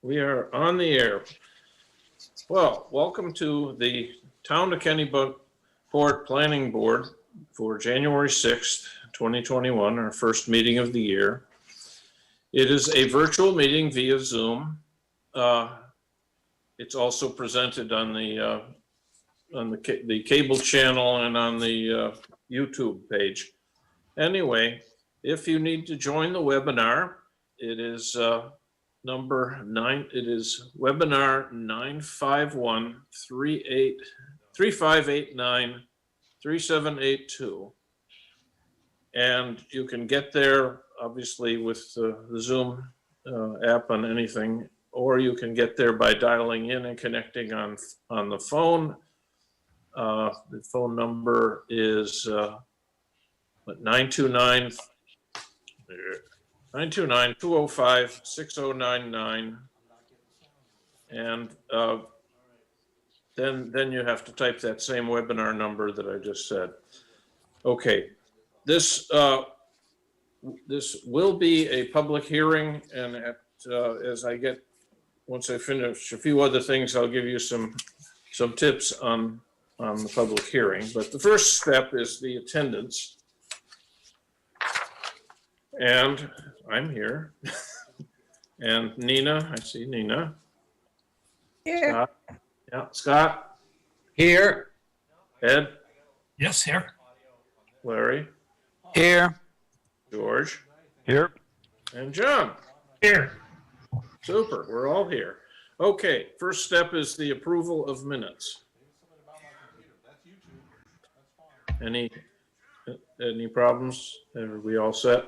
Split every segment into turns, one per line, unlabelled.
We are on the air. Well, welcome to the Town of Kennebunkport Planning Board for January 6th, 2021, our first meeting of the year. It is a virtual meeting via Zoom. It's also presented on the cable channel and on the YouTube page. Anyway, if you need to join the webinar, it is it is webinar 951-3589-3782. And you can get there obviously with the Zoom app on anything, or you can get there by dialing in and connecting on the phone. The phone number is 929-205-6099. And then you have to type that same webinar number that I just said. Okay, this will be a public hearing, and once I finish a few other things, I'll give you some tips on the public hearing. But the first step is the attendance. And I'm here. And Nina, I see Nina.
Here.
Scott. Yeah, Scott.
Here.
Ed.
Yes, here.
Larry.
Here.
George.
Here.
And John.
Here.
Super, we're all here. Okay, first step is the approval of minutes. Any problems? Are we all set?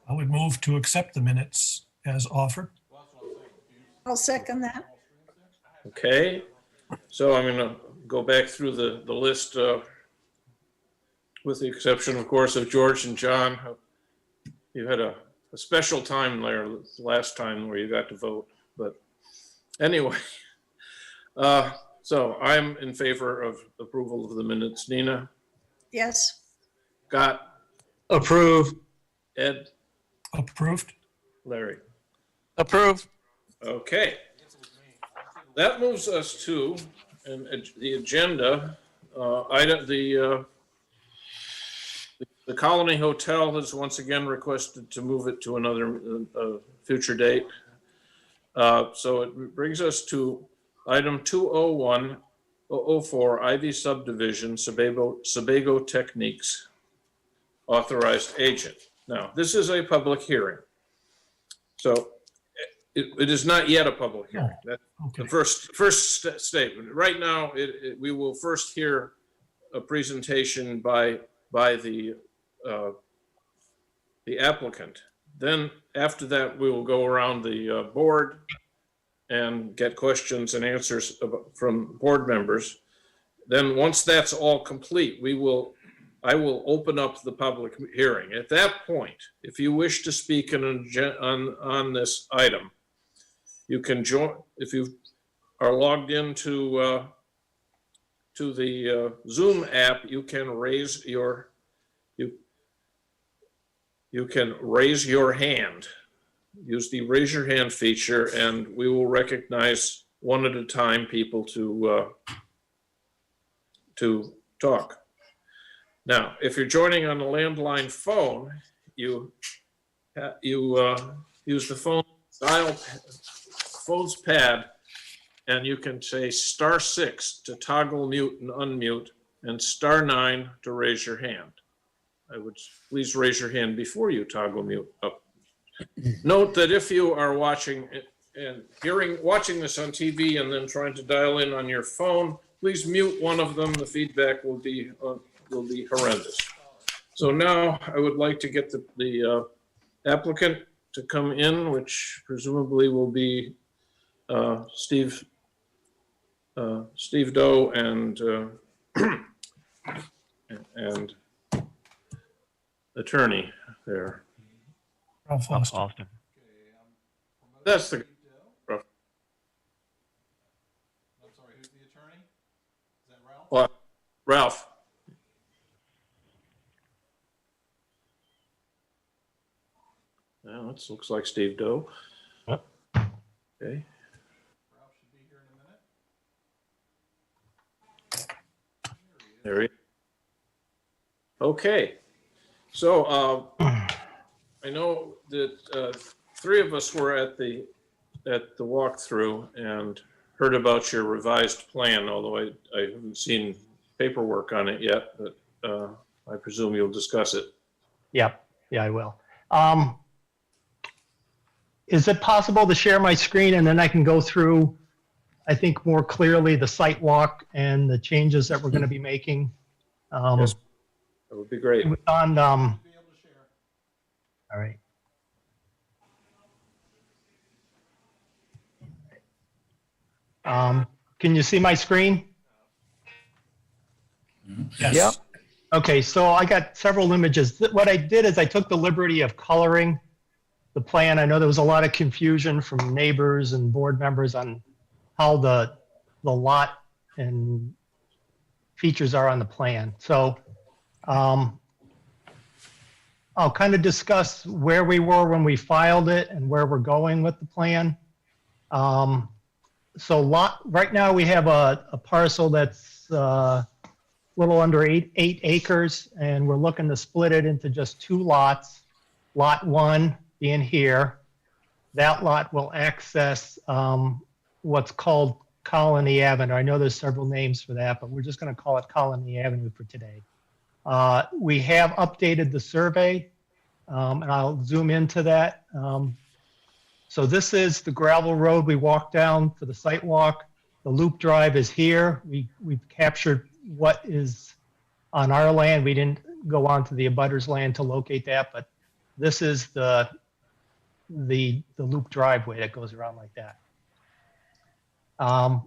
I would move to accept the minutes as offered.
I'll second that.
Okay, so I'm gonna go back through the list with the exception, of course, of George and John. You had a special time there last time where you got to vote, but anyway. So I'm in favor of approval of the minutes. Nina?
Yes.
Scott?
Approve.
Ed?
Approved.
Larry?
Approve.
Okay. That moves us to the agenda. The Colony Hotel has once again requested to move it to another future date. So it brings us to item 201-004, Ivy Subdivision, Sebago Techniques, authorized agent. Now, this is a public hearing. So it is not yet a public hearing. That's
Okay.
the first statement. Right now, we will first hear a presentation by the applicant. Then after that, we will go around the board and get questions and answers from board members. Then once that's all complete, I will open up the public hearing. At that point, if you wish to speak on this item, you can join. If you are logged into the Zoom app, you can raise your hand. Use the raise your hand feature, and we will recognize one at a time people to talk. Now, if you're joining on a landline phone, you use the phone's pad, and you can say *6 to toggle mute and unmute, and *9 to raise your hand. I would please raise your hand before you toggle mute up. Note that if you are watching this on TV and then trying to dial in on your phone, please mute one of them. The feedback will be horrendous. So now I would like to get the applicant to come in, which presumably will be Steve Doe and attorney there.
Ralph Austin.
That's the.
I'm sorry, who's the attorney? Is that Ralph?
What? Ralph. That looks like Steve Doe.
Yep.
Okay,
Ralph should be here in a minute.
there he is. Okay, so I know that three of us were at the walkthrough and heard about your revised plan, although I haven't seen paperwork on it yet, but I presume you'll discuss it.
Yep, yeah, I will. Is it possible to share my screen and then I can go through, I think, more clearly the site walk and the changes that we're going to be making?
Yes, that would be great.
On,
Be able to share.
all right. Can you see my screen?
Yes.
Yep.
Okay, so I got several images. What I did is I took the liberty of coloring the plan. I know there was a lot of confusion from neighbors and board members on how the lot and features are on the plan. So I'll kind of discuss where we were when we filed it and where we're going with the plan. So right now we have a parcel that's little under eight acres, and we're looking to split it into just two lots. Lot 1 being here. That lot will access what's called Colony Avenue. I know there's several names for that, but we're just going to call it Colony Avenue for today. We have updated the survey, and I'll zoom into that. So this is the gravel road we walked down for the site walk. The loop drive is here. We've captured what is on our land. We didn't go onto the abutters land to locate that, but this is the loop driveway that goes around like that.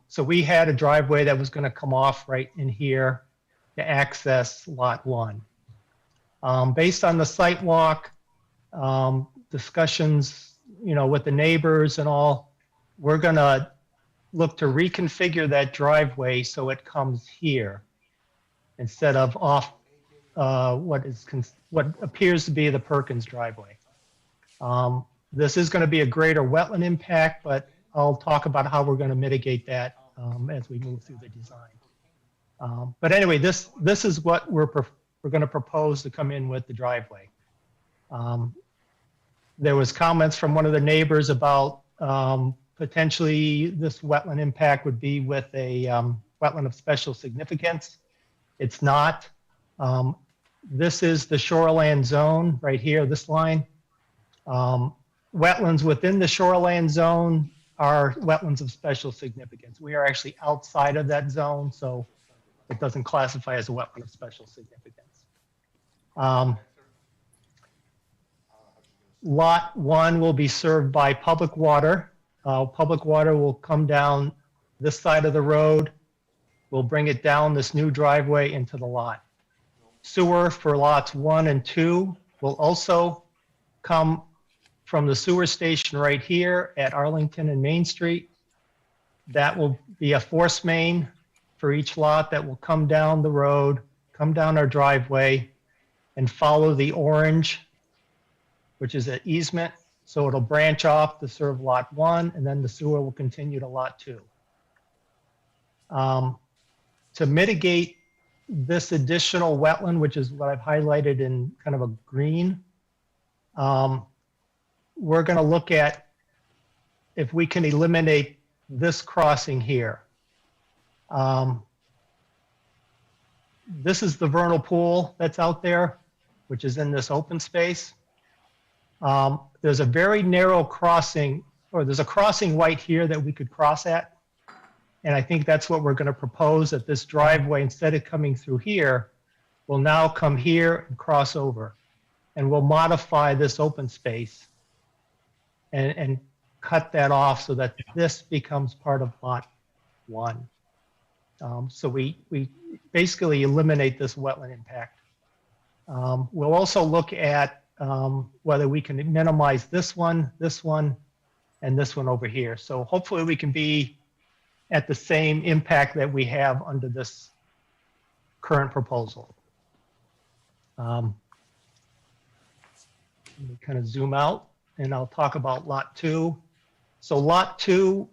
So we had a driveway that was going to come off right in here to access lot 1. Based on the site walk, discussions, with the neighbors and all, we're going to look to reconfigure that driveway so it comes here instead of off what appears to be the Perkins driveway. This is going to be a greater wetland impact, but I'll talk about how we're going to mitigate that as we move through the design. But anyway, this is what we're going to propose to come in with the driveway. There was comments from one of the neighbors about potentially this wetland impact would be with a wetland of special significance. It's not. This is the shoreland zone right here, this line. Wetlands within the shoreland zone are wetlands of special significance. We are actually outside of that zone, so it doesn't classify as a wetland of special significance. Lot 1 will be served by public water. Public water will come down this side of the road. We'll bring it down this new driveway into the lot. Sewer for lots 1 and 2 will also come from the sewer station right here at Arlington and Main Street. That will be a force main for each lot that will come down the road, come down our driveway, and follow the orange, which is an easement. So it'll branch off to serve lot 1, and then the sewer will continue to lot 2. To mitigate this additional wetland, which is what I've highlighted in kind of a green, we're going to look at if we can eliminate this crossing here. This is the vernal pool that's out there, which is in this open space. There's a very narrow crossing, or there's a crossing right here that we could cross at. And I think that's what we're going to propose, that this driveway, instead of coming through here, will now come here and cross over. And we'll modify this open space and cut that off so that this becomes part of lot 1. So we basically eliminate this wetland impact. We'll also look at whether we can minimize this one, and this one over here. So hopefully we can be at the same impact that we have under this current proposal. Let me kind of zoom out. and I'll talk about Lot 2. So Lot 2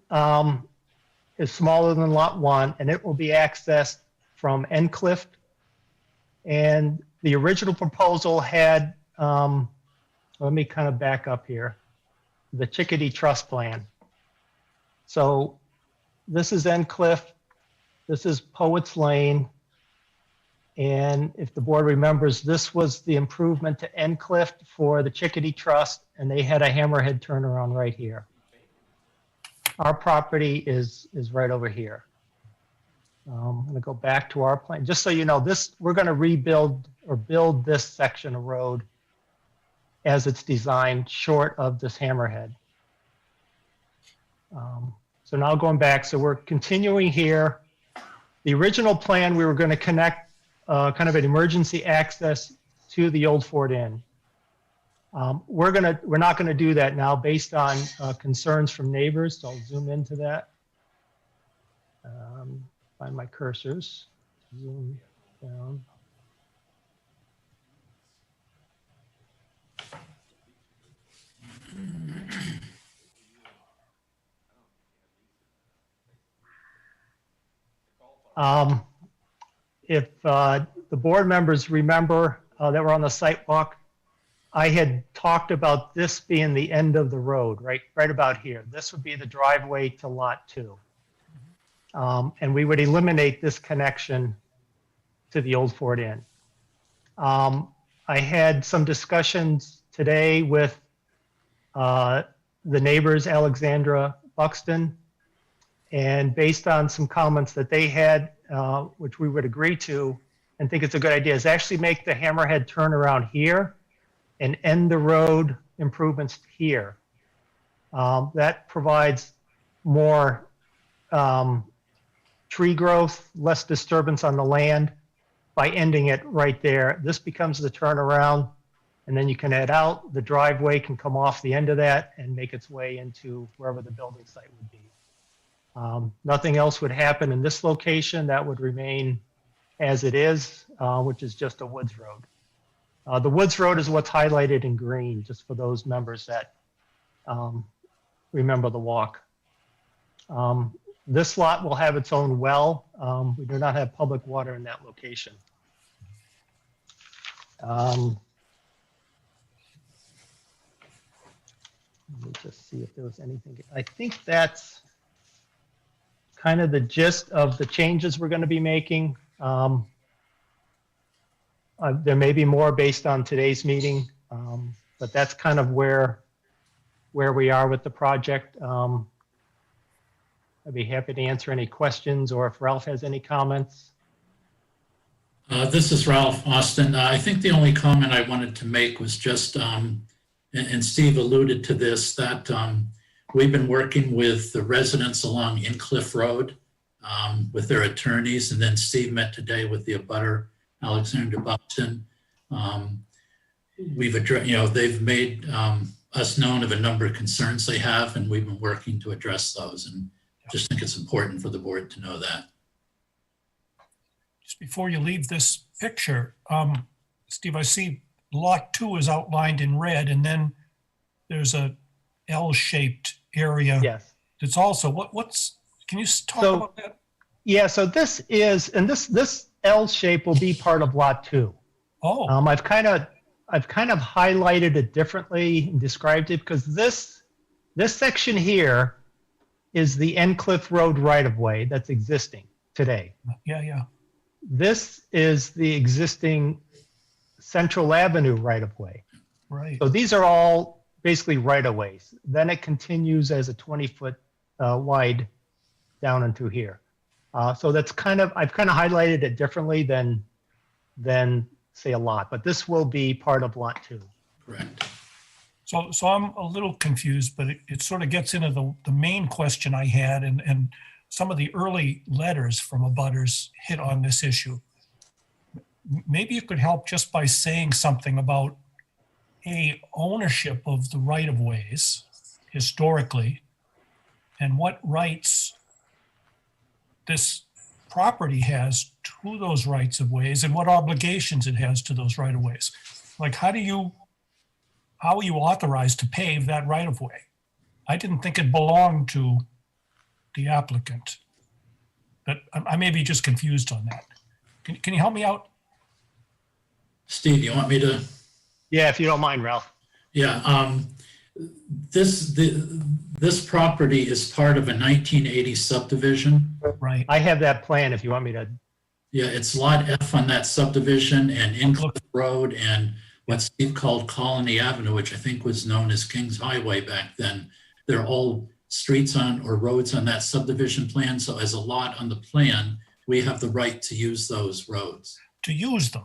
is smaller than Lot 1, and it will be accessed from Endcliff. And the original proposal had, let me kind of back up here, the Chickadee Trust Plan. So this is Endcliff, this is Poets Lane, and if the board remembers, this was the improvement to Endcliff for the Chickadee Trust, and they had a hammerhead turnaround right here. Our property is right over here. I'm going to go back to our plan. Just so you know, we're going to rebuild or build this section of road as it's designed, short of this hammerhead. So now going back, so we're continuing here. The original plan, we were going to connect kind of an emergency access to the old Fort Inn. We're not going to do that now based on concerns from neighbors. So I'll zoom into that. Find my cursors. Zoom down. If the board members remember that were on the site walk, I had talked about this being the end of the road, right about here. This would be the driveway to Lot 2. And we would eliminate this connection to the old Fort Inn. I had some discussions today with the neighbors, Alexandra Buxton, and based on some comments that they had, which we would agree to and think it's a good idea, is actually make the hammerhead turnaround here and end the road improvements here. That provides more tree growth, less disturbance on the land by ending it right there. This becomes the turnaround, and then you can head out. The driveway can come off the end of that and make its way into wherever the building site would be. Nothing else would happen in this location. That would remain as it is, which is just a woods road. The woods road is what's highlighted in green, just for those members that remember the walk. This lot will have its own well. We do not have public water in that location. Let me just see if there was anything. I think that's kind of the gist of the changes we're going to be making. There may be more based on today's meeting, but that's kind of where we are with the project. I'd be happy to answer any questions, or if Ralph has any comments.
This is Ralph Austin. I think the only comment I wanted to make was just, and Steve alluded to this, that we've been working with the residents along Incliff Road with their attorneys, and then Steve met today with the abutter, Alexander Buxton. We've addressed, they've made us known of a number of concerns they have, and we've been working to address those. And just think it's important for the board to know that.
Just before you leave this picture, Steve, I see Lot 2 is outlined in red, and then there's a L-shaped area.
Yes.
It's also, can you talk about that?
Yeah, so this is, and this L shape will be part of Lot 2.
Oh.
I've kind of highlighted it differently and described it because this section here is the Endcliff Road right-of-way that's existing today.
Yeah.
This is the existing Central Avenue right-of-way.
Right.
So these are all basically right-of-ways. Then it continues as a 20-foot wide down into here. So that's I've kind of highlighted it differently than say a lot, but this will be part of Lot 2.
Correct.
So I'm a little confused, but it sort of gets into the main question I had, and some of the early letters from abutters hit on this issue. Maybe you could help just by saying something about ownership of the right-of-ways historically, and what rights this property has to those rights of ways, and what obligations it has to those right of ways. Like, how do you how are you authorized to pave that right of way? I didn't think it belonged to the applicant. But I may be just confused on that. Can you help me out?
Steve, you want me to?
Yeah, if you don't mind, Ralph.
Yeah, this property is part of a 1980 subdivision.
Right.
I have that plan if you want me to.
Yeah, it's Lot F on that subdivision and Incliff Road and what Steve called Colony Avenue, which I think was known as Kings Highway back then. They're all streets on or roads on that subdivision plan. So as a lot on the plan, we have the right to use those roads.
To use them,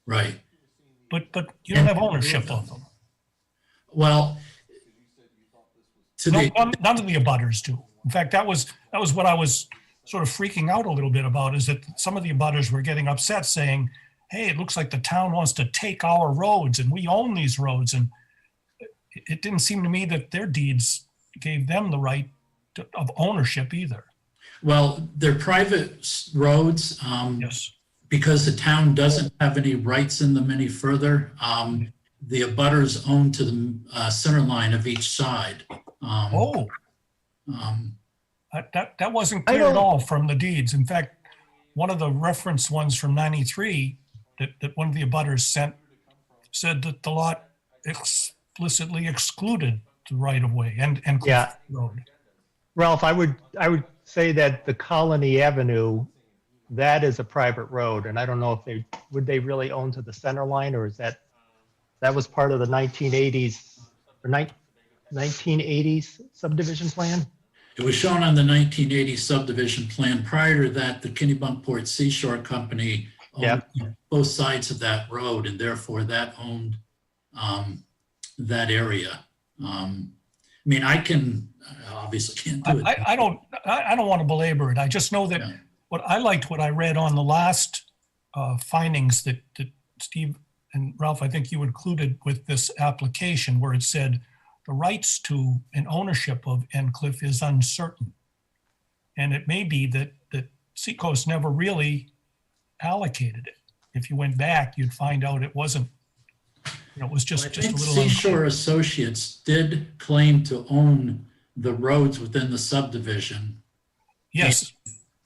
Right.
but you don't have ownership of them.
Well, to the,
None of the abutters do. In fact, that was what I was sort of freaking out a little bit about, is that some of the abutters were getting upset saying, hey, it looks like the town wants to take our roads and we own these roads. And it didn't seem to me that their deeds gave them the right of ownership either.
well, they're private roads.
Yes.
Because the town doesn't have any rights in them any further. The abutters own to the center line of each side.
Oh,
Um,
that wasn't
I
clear at
don't-
all from the deeds. In fact, one of the reference ones from 93 that one of the abutters sent said that the lot explicitly excluded the right of way and
Yeah.
Cliff Road.
Ralph, I would say that the Colony Avenue, that is a private road, and I don't know if would they really own to the center line, or is that was part of the 1980s or 1980s subdivision plan?
It was shown on the 1980 subdivision plan. Prior to that, the Kennebunkport Seashore Company owned both sides of that road, and therefore that owned that area. I mean, I obviously can't do it.
I don't want to belabor it. I just know that
Yeah.
what I read on the last findings that Steve and Ralph, I think you included with this application, where it said the rights to and ownership of Endcliff is uncertain. And it may be that Seacoast never really allocated it. If you went back, you'd find out it wasn't, it was
I
just a
think
little
Seashore
unclear.
Associates did claim to own the roads within the subdivision
Yes,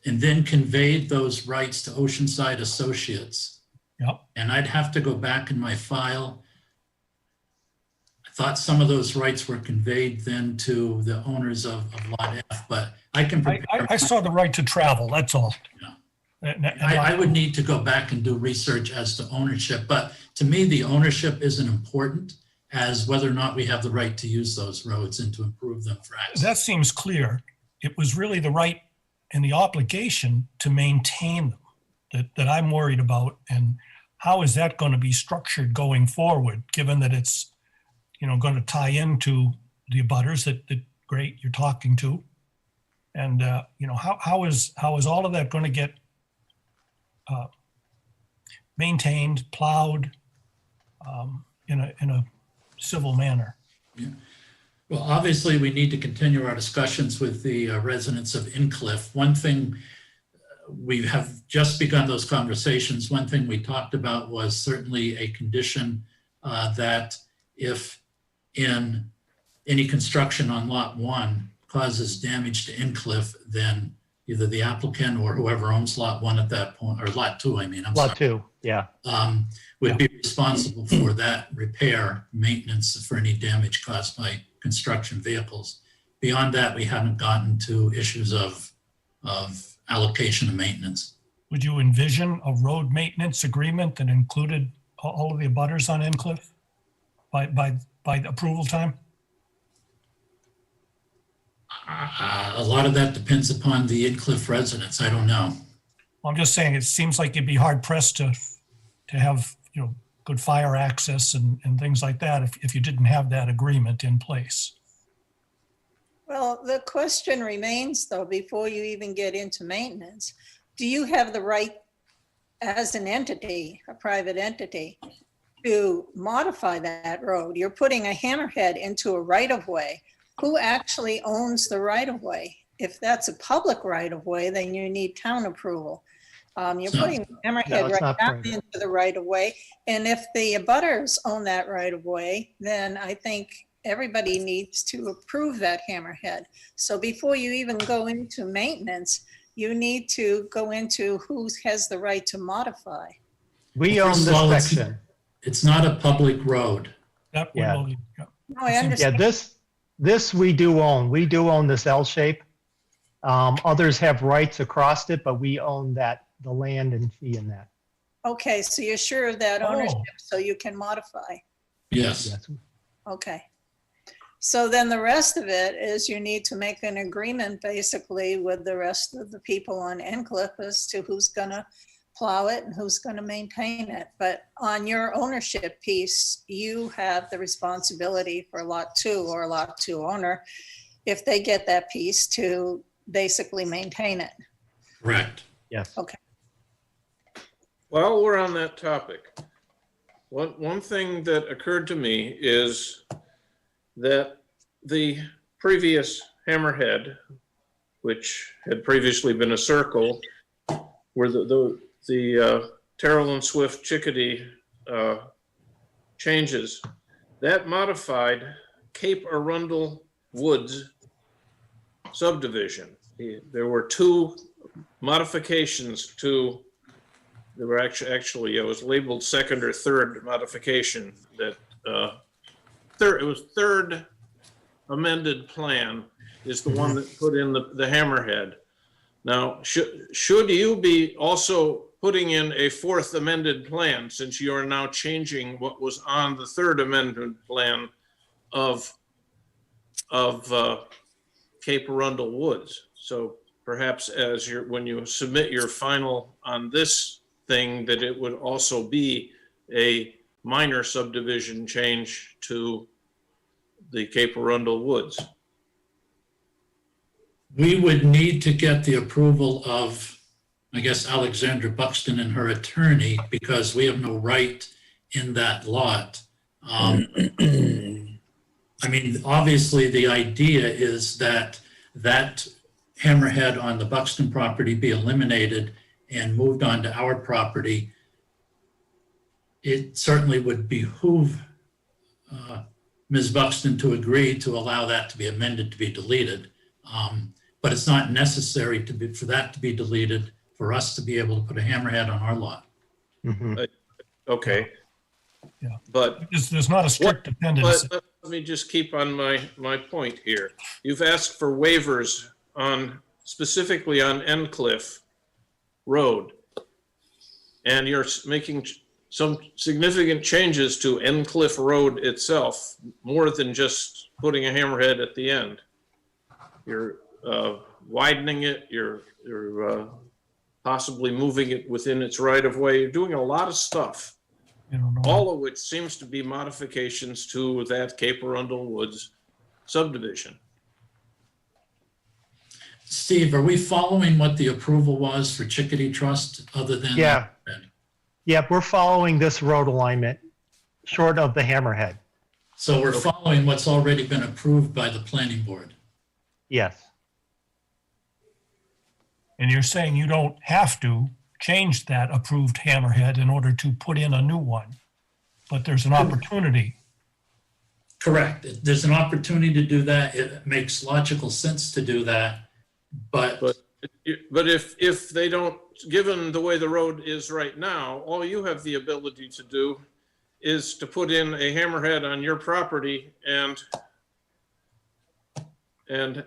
and then conveyed those rights to Oceanside Associates.
yep.
And I'd have to go back in my file. I thought some of those rights were conveyed then to the owners of Lot F, but I can prepare.
I saw the right to travel, that's all.
Yeah.
And
I would need to go back and do research as to ownership, but to me, the ownership isn't important as whether or not we have the right to use those roads and to improve them for access.
That seems clear. It was really the right and the obligation to maintain them that I'm worried about. And how is that going to be structured going forward, given that it's, going to tie into the abutters that great you're talking to? And, how is all of that going to get maintained, plowed in a civil manner?
Well, obviously, we need to continue our discussions with the residents of Incliff. One thing, we have just begun those conversations. One thing we talked about was certainly a condition that if in any construction on Lot 1 causes damage to Incliff, then either the applicant or whoever owns Lot 1 at that point, or Lot 2, I'm
Lot
sorry,
2, yeah.
would be responsible for that repair, maintenance for any damage caused by construction vehicles. Beyond that, we haven't gotten to issues of allocation of maintenance.
Would you envision a road maintenance agreement that included all of the abutters on Endcliff by approval time?
A lot of that depends upon the Incliff residents. I don't know.
I'm just saying, it seems like you'd be hard pressed to have, good fire access and things like that if you didn't have that agreement in place.
Well, the question remains though, before you even get into maintenance, do you have the right as an entity, a private entity, to modify that road? You're putting a hammerhead into a right of way. Who actually owns the right of way? If that's a public right of way, then you need town approval. You're
So-
putting the
No,
hammerhead
it's
right
not
down
private.
into the right of way. And if the abutters own that right of way, then I think everybody needs to approve that hammerhead. So before you even go into maintenance, you need to go into who has the right to modify.
We own
First of
this
all, it's-
section.
It's not a public road.
That
Yeah.
will,
No, I
Seems-
Yeah,
understand.
this we do own. We do own this L shape. Others have rights across it, but we own that, the land and fee in that.
Okay, so you're sure of that
Oh.
ownership, so you can modify.
Yes.
Yes.
Okay. So then the rest of it is you need to make an agreement basically with the rest of the people on Encliffe as to who's gonna plow it and who's gonna maintain it. But on your ownership piece, you have the responsibility for lot 2 or lot 2 owner, if they get that piece, to basically maintain it.
Correct.
Yes.
While we're on that topic, one thing that occurred to me is that the previous hammerhead, which had previously been a circle, where the Terrell and Swift Chickadee changes, that modified Cape Arundel Woods subdivision. There were 2 modifications to, there were actually, it was labeled second or third modification that, it was third amended plan is the one that put in the hammerhead. Now, should you be also putting in a 4th amended plan, since you are now changing what was on the 3rd amendment plan of Cape Arundel Woods? So perhaps when you submit your final on this thing, that it would also be a minor subdivision change to the Cape Arundel Woods.
We would need to get the approval of, I guess, Alexandra Buxton and her attorney, because we have no right in that lot. I mean, obviously, the idea is that that hammerhead on the Buxton property be eliminated and moved on to our property. It certainly would behoove Ms. Buxton to agree to allow that to be amended to be deleted. But it's not necessary for that to be deleted for us to be able to put a hammerhead on our lot.
Mhm.
Okay.
Yeah.
But
there's not a strict dependency.
But let me just keep on my point here. You've asked for waivers specifically on Encliffe Road. And you're making some significant changes to Encliffe Road itself, more than just putting a hammerhead at the end. You're widening it, you're possibly moving it within its right of way. You're doing a lot of stuff,
You don't know.
all of which seems to be modifications to that Cape Arundel Woods subdivision.
Steve, are we following what the approval was for Chickadee Trust other than?
Yeah. Yep, we're following this road alignment, short of the hammerhead.
So we're following what's already been approved by the planning board.
Yes.
And you're saying you don't have to change that approved hammerhead in order to put in a new one, but there's an opportunity.
Correct. There's an opportunity to do that. It makes logical sense to do that. But
But if they don't, given the way the road is right now, all you have the ability to do is to put in a hammerhead on your property and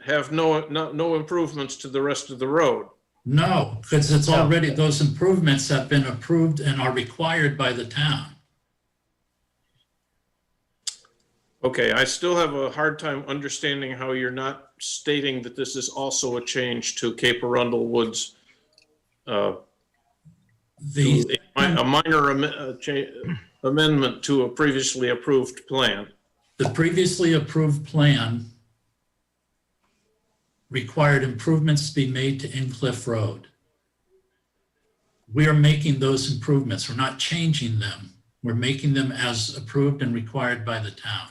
have no improvements to the rest of the road.
no, because it's already, those improvements have been approved and are required by the town.
Okay, I still have a hard time understanding how you're not stating that this is also a change to Cape Arundel Woods. A minor amendment to a previously approved plan.
The previously approved plan required improvements to be made to Incliff Road. We are making those improvements. We're not changing them. We're making them as approved and required by the town.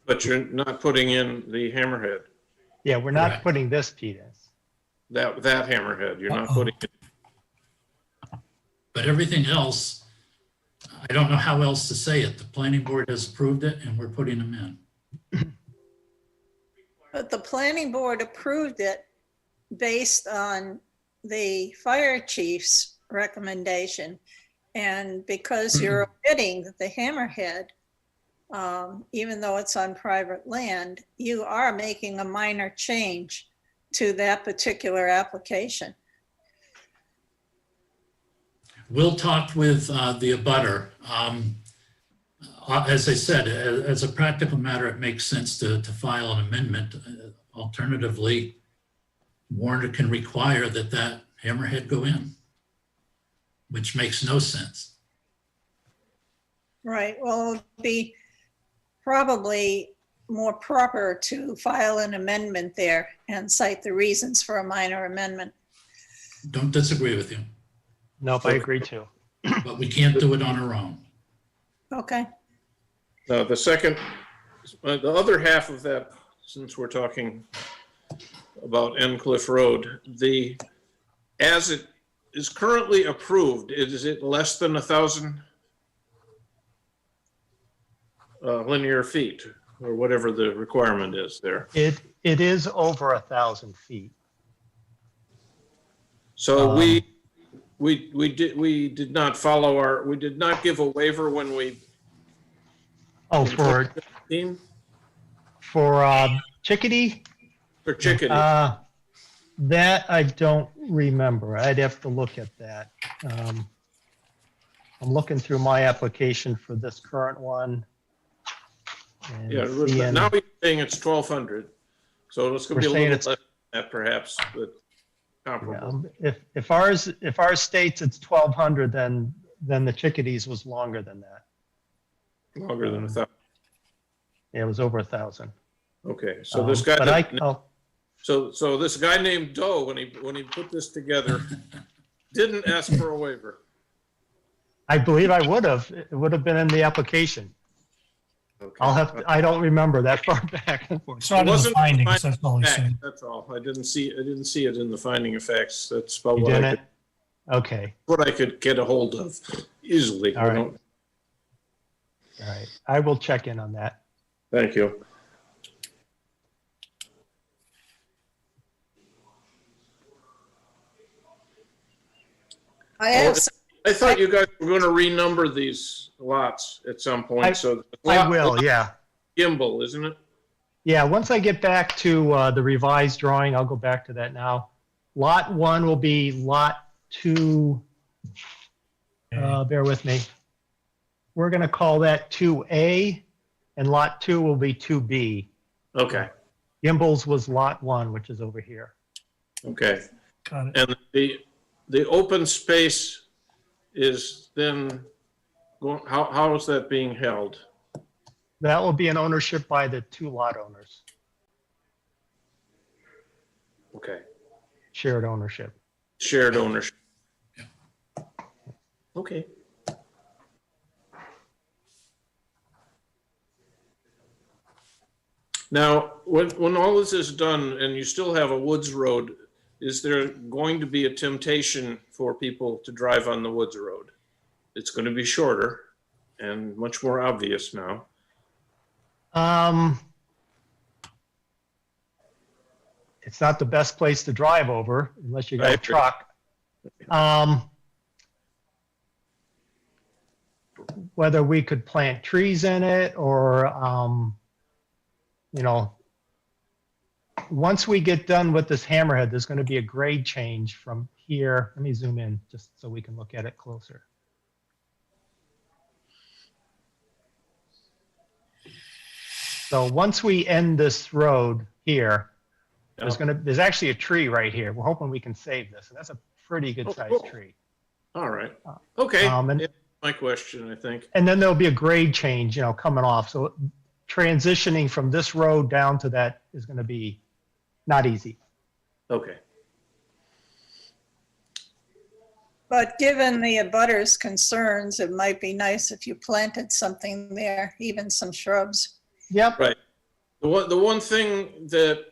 But you're not putting in the hammerhead,
Yeah, we're not
Correct.
putting this, Pete.
that hammerhead, you're not putting it.
But everything else, I don't know how else to say it. The planning board has approved it and we're putting them in.
But the planning board approved it based on the fire chief's recommendation. And because you're omitting the hammerhead, even though it's on private land, you are making a minor change to that particular application.
We'll talk with the abutter. As I said, as a practical matter, it makes sense to file an amendment. Alternatively, Warner can require that hammerhead go in, which makes no sense.
Right, well, it'd be probably more proper to file an amendment there and cite the reasons for a minor amendment.
Don't disagree with you,
Nope, I agree too.
but we can't do it on our own.
Okay,
Now, the second, the other half of that, since we're talking about Cliff Road, as it is currently approved, is it less than 1,000 linear feet, or whatever the requirement is there?
It is over 1,000 feet.
So we did not follow we did not give a waiver when we.
Oh, for Chickadee?
For Chickadee.
That I don't remember. I'd have to look at that. I'm looking through my application for this current one. and
Yeah,
seeing-
now we're saying it's 1,200, so it's gonna be a
We're saying
little less than that perhaps, but comparable.
If ours states it's 1,200, then the Chickadees was longer than that.
Longer than 1,000.
Yeah, it was over 1,000.
Okay, so this guy, so this guy named Doe, when he put this together, didn't ask for a waiver.
I believe I would have. It would have been in the application.
Okay.
I don't remember that far back.
It's not in the
wasn't
findings, that's all he's
Fact,
saying.
That's all. I didn't see it in the finding of facts. That's about
You
what I
didn't?
could,
Okay,
what I could get a hold of easily.
All right. all right. I will check in on that.
Thank you.
I have,
I thought you guys were going to renumber these lots at some point, so.
I will, yeah.
Gimbal, isn't it?
Yeah, once I get back to the revised drawing, I'll go back to that now. Lot 1 will be Lot 2, bear with me. We're going to call that 2A, and Lot 2 will be 2B.
Okay,
Gimbals was Lot 1, which is over here.
okay.
Got it.
And the open space is then, how is that being held?
That will be an ownership by the 2 lot owners,
Okay,
shared ownership.
shared ownership. Okay. Now, when all this is done and you still have a woods road, is there going to be a temptation for people to drive on the woods road? It's going to be shorter and much more obvious now.
It's not the best place to drive over unless you got a
Right.
truck. Whether we could plant trees in it or, you know, once we get done with this hammerhead, there's going to be a grade change from here. Let me zoom in just so we can look at it closer. So once we end this road here, there's actually a tree right here. We're hoping we can save this, and that's a pretty good sized
cool.
tree.
All right. Okay.
And-
Yeah, my question, I think.
And then there'll be a grade change, you know, coming off. So transitioning from this road down to that is going to be not easy.
Okay.
but given the abutters' concerns, it might be nice if you planted something there, even some shrubs.
Yep.
Right. The one thing that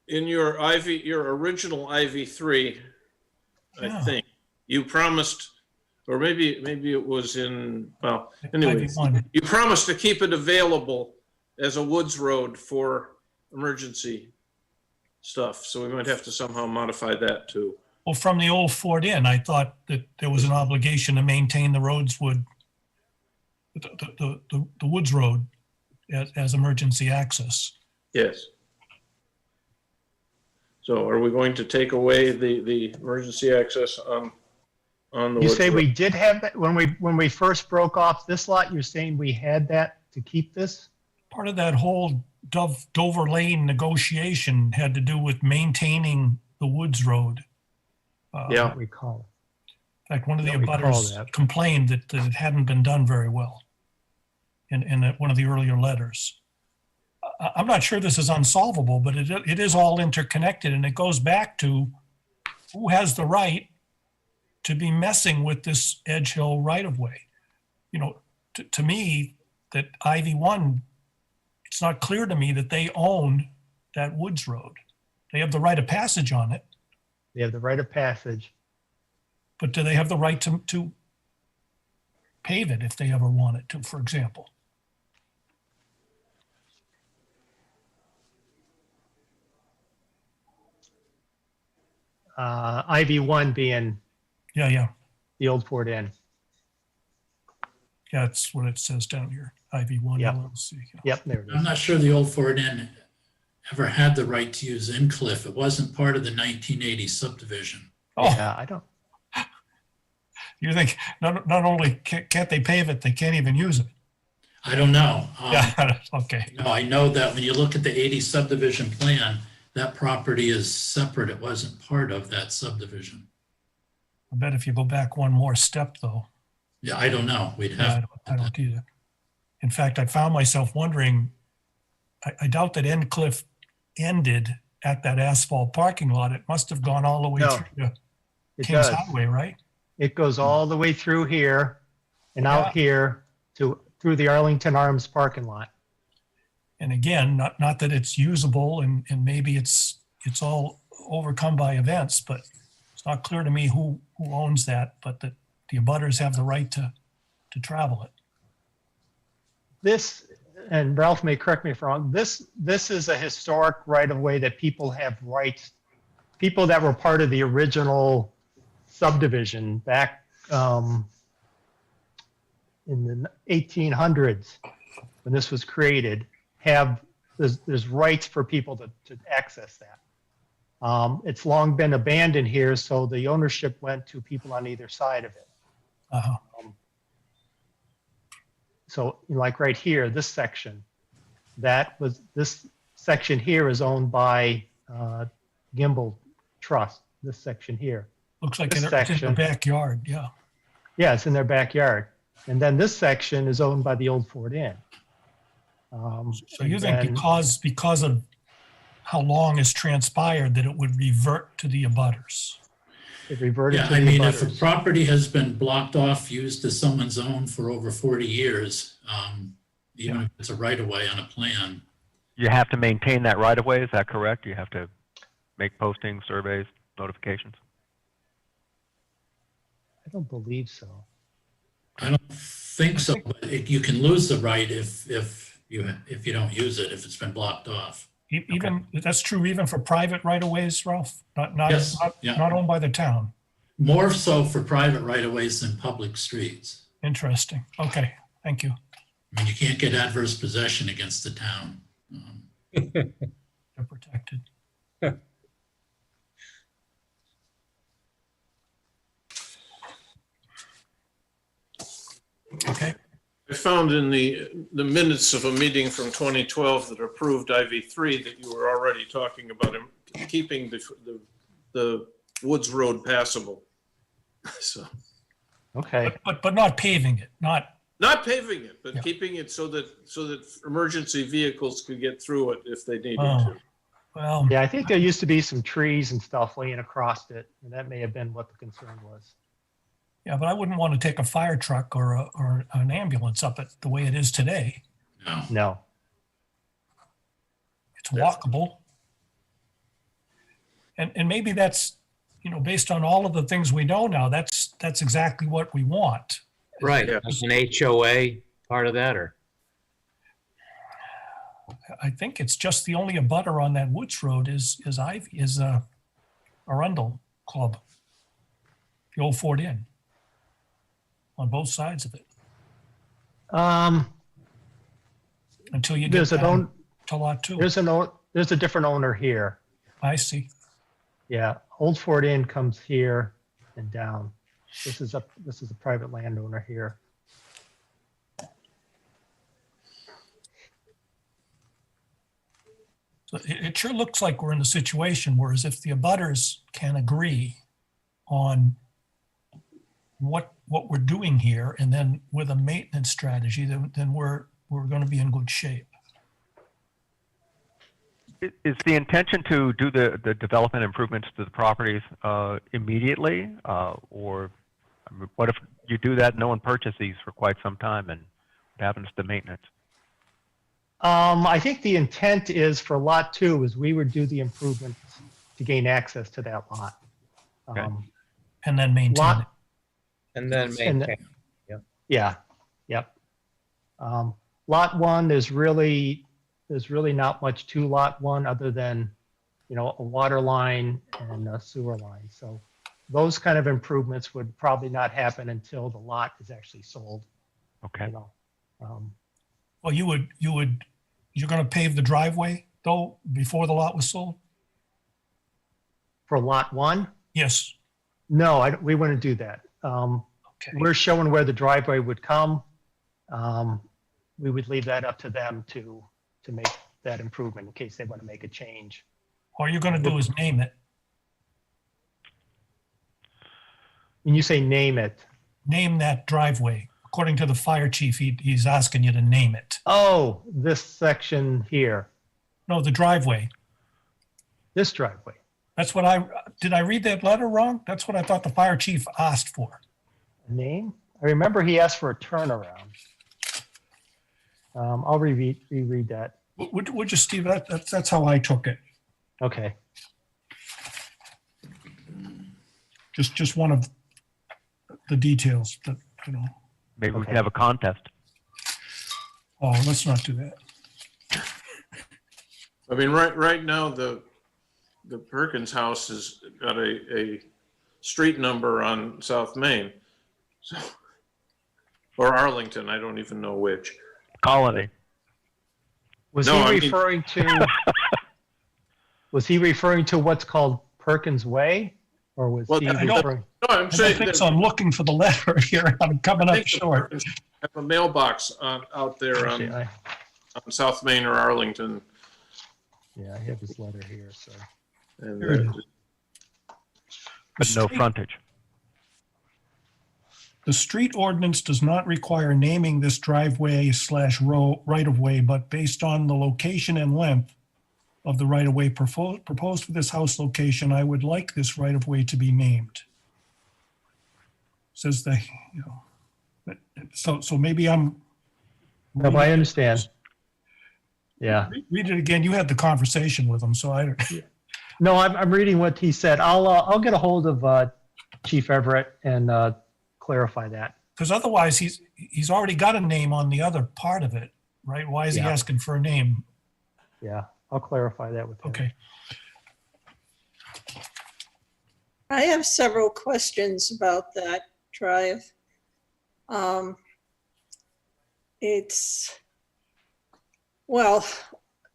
in your original IV3, I
Yeah.
think. You promised, or maybe it was in, well, anyways,
IV1.
you promised to keep it available as a woods road for emergency stuff. So we might have to somehow modify that too.
Well, from the old Ford Inn, I thought that there was an obligation to maintain the the woods road as emergency access.
Yes. So are we going to take away the emergency access on the
You
woods
say
road?
we did have that, when we first broke off this lot, you're saying we had that to keep this?
Part of that whole Dover Lane negotiation had to do with maintaining the woods road.
Yeah.
I don't recall.
In fact, one of the
Don't recall
abutters
that.
complained that it hadn't been done very well in one of the earlier letters. I'm not sure this is unsolvable, but it is all interconnected, and it goes back to who has the right to be messing with this Edge Hill right-of-way. You know, to me, that IV1, it's not clear to me that they own that woods road. They have the right of passage on it,
They have the right of passage.
but do they have the right to pave it if they ever wanted to, for example?
IV1 being
Yeah.
the old Ford Inn.
Yeah, that's what it says down here, IV1
Yep.
LLC. Yeah.
Yep, there it
I'm
is.
not sure the old Ford Inn ever had the right to use Incliff. It wasn't part of the 1980 subdivision.
Oh,
Yeah, I don't,
you think not only can't they pave it, they can't even use it?
I don't know.
Yeah, okay.
No, I know that when you look at the 80 subdivision plan, that property is separate. It wasn't part of that subdivision.
I bet if you go back one more step, though,
Yeah, I don't know. We'd
yeah,
have.
I don't either. In fact, I found myself wondering, I doubt that Endcliff ended at that asphalt parking lot. It must have gone all the way
No,
through to
it
Kings
does.
Highway, right?
It goes all the way through here and
Yeah.
out here through the Arlington Arms parking lot.
And again, not that it's usable and maybe it's all overcome by events, but it's not clear to me who owns that, but that the abutters have the right to travel it.
This, and Ralph may correct me if I'm wrong, this is a historic right-of-way that people have rights, people that were part of the original subdivision back in the 1800s, when this was created, there's rights for people to access that. It's long been abandoned here, so the ownership went to people on either side of it.
Uh-huh.
So like right here, this section, this section here is owned by Gimbel Trust, this section here.
Looks like
This
it's in the
section.
backyard, yeah.
Yeah, it's in their backyard. And then this section is owned by the old Ford Inn.
So you think
and
because of how long has transpired that it would revert to the abutters?
It reverted
Yeah,
to
I
the
mean, if a
abutters.
property has been blocked off, used as someone's own for over 40 years, even if it's a right of way on a plan,
You have to maintain that right of way, is that correct? You have to make postings, surveys, notifications?
I don't believe so.
I don't think so, but you can lose the right if you don't use it, if it's been blocked off.
Even, that's true even for private right-of-ways, Ralph?
Yes, yeah.
Not owned by the town?
More so for private right of ways than public streets.
Interesting. Okay, thank you.
I mean, you can't get adverse possession against the town.
They're protected. Okay,
I found in the minutes of a meeting from 2012 that approved IV3 that you were already talking about keeping the Woods Road passable. So,
Okay.
but not paving it, not,
not paving it, but
Yeah.
keeping it so that emergency vehicles could get through it if they needed
Oh.
to.
well,
Yeah, I think there used to be some trees and stuff laying across it, and that may have been what the concern was.
yeah, but I wouldn't want to take a fire truck or an ambulance up it the way it is today.
No.
No.
It's walkable. And maybe that's based on all of the things we know now, that's exactly what we want.
Right.
Yes.
Is an HOA part of that, or?
I think it's just the only abutter on that Woods Road is Arundel Club, the old Ford Inn, on both sides of it, until you get
There's
down to lot 2.
there's a different owner here.
I see.
Yeah, Old Fort Inn comes here and down. This is a private landowner here.
So it sure looks like we're in a situation where as if the abutters can agree on what we're doing here, and then with a maintenance strategy, then we're going to be in good shape.
Is the intention to do the development improvements to the properties immediately? Or I mean, what if you do that and no one purchased these for quite some time, and what happens to maintenance?
I think the intent is for lot 2 is we would do the improvements to gain access to that lot.
Okay.
And then maintain it.
Lot,
And then
And-
maintain.
yeah, yep. Lot 1, there's really not much to lot 1 other than, a water line and a sewer line. So those kind of improvements would probably not happen until the lot is actually sold,
Okay.
Well, you're going to pave the driveway though before the lot was sold?
For lot 1,
Yes.
no, we wouldn't do that.
Okay.
We're showing where the driveway would come. We would leave that up to them to make that improvement in case they want to make a change.
All you're going to do is name it.
When you say name it,
Name that driveway. According to the fire chief, he's asking you to name it.
oh, this section here,
No, the driveway.
this driveway.
That's what did I read that letter wrong? That's what I thought the fire chief asked for.
Name? I remember he asked for a turnaround. I'll reread that.
Would you, Steve? That's how I took it.
Okay.
Just one of the details that,
Maybe we
Okay.
can have a contest.
oh, let's not do that.
I mean, right now, the Perkins house has got a street number on South Main. So, or Arlington, I don't even know which.
Colony.
Was
No, I
he
mean-
referring to, was he referring to what's called Perkins Way? Or was
Well,
he
I don't-
referring?
No, I'm
I don't
saying
think
that
so. I'm looking for the letter here. I'm coming
I
up
think the
short.
Perkins have a mailbox out there
Actually,
on South Main or Arlington.
Yeah, I have his letter here, so.
And
Here it is.
But no frontage.
The street ordinance does not require naming this driveway / row right-of-way, but based on the location and length of the right-of-way proposed for this house location, I would like this right-of-way to be named. Says the, so maybe I'm.
No, but I understand. Yeah.
Read it again. You had the conversation with him, so I don't.
No, I'm reading what he said. I'll get a hold of Chief Everett and clarify that.
Because otherwise, he's already got a name on the other part of it, right? Why is he
Yeah.
asking for a name?
Yeah, I'll clarify that with him.
Okay.
I have several questions about that drive. Well,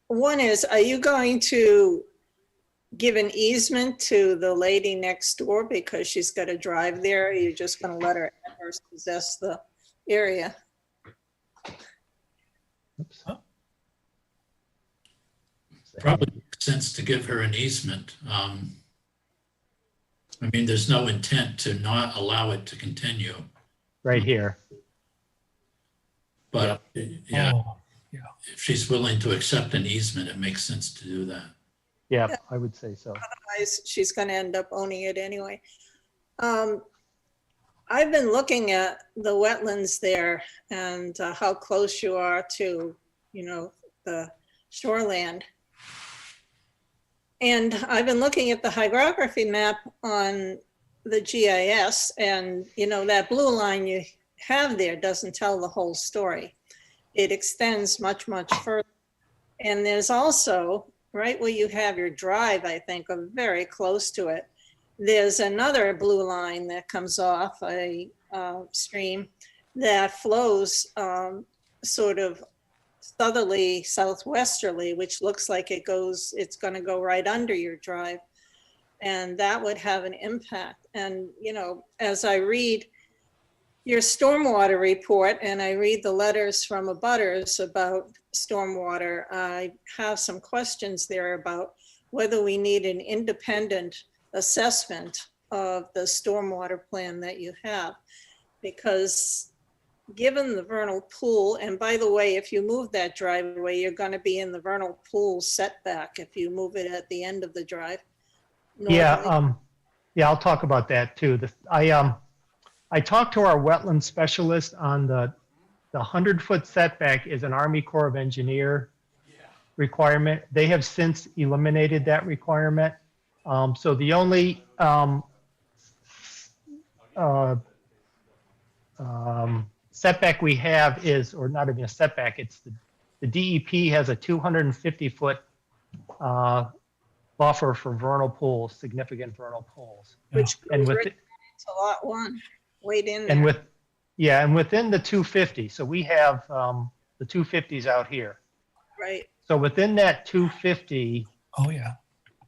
one is, are you going to give an easement to the lady next door because she's got to drive there? Or are you just going to let her possess the area?
Oops.
Huh?
Probably makes sense to give her an easement. I mean, there's no intent to not allow it to continue,
Right here.
but yeah,
Oh,
if she's willing to accept an easement, it makes sense to do that.
Yeah, I would say so.
Otherwise, she's going to end up owning it anyway. I've been looking at the wetlands there and how close you are to, the shoreland. And I've been looking at the hydrography map on the GIS, and that blue line you have there doesn't tell the whole story. It extends much, much further. And there's also, right where you have your drive, I think, or very close to it, there's another blue line that comes off a stream that flows sort of southerly, southwesterly, which looks like it's going to go right under your drive. And that would have an impact. And, as I read your stormwater report and I read the letters from abutters about stormwater, I have some questions there about whether we need an independent assessment of the stormwater plan that you have. Because given the vernal pool, and by the way, if you move that driveway, you're going to be in the vernal pool setback if you move it at the end of the drive.
Yeah, I'll talk about that too. I talked to our wetland specialist on the 100-foot setback is an Army Corps of Engineer requirement. They have since eliminated that requirement. So the only setback we have is, or not even a setback, it's the DEP has a 250-foot buffer for vernal pools, significant vernal pools.
Which
And
goes
with
right to lot 1, right in
And
there,
and within the 250, so we have the 250s out here.
right?
So within that 250,
Oh, yeah.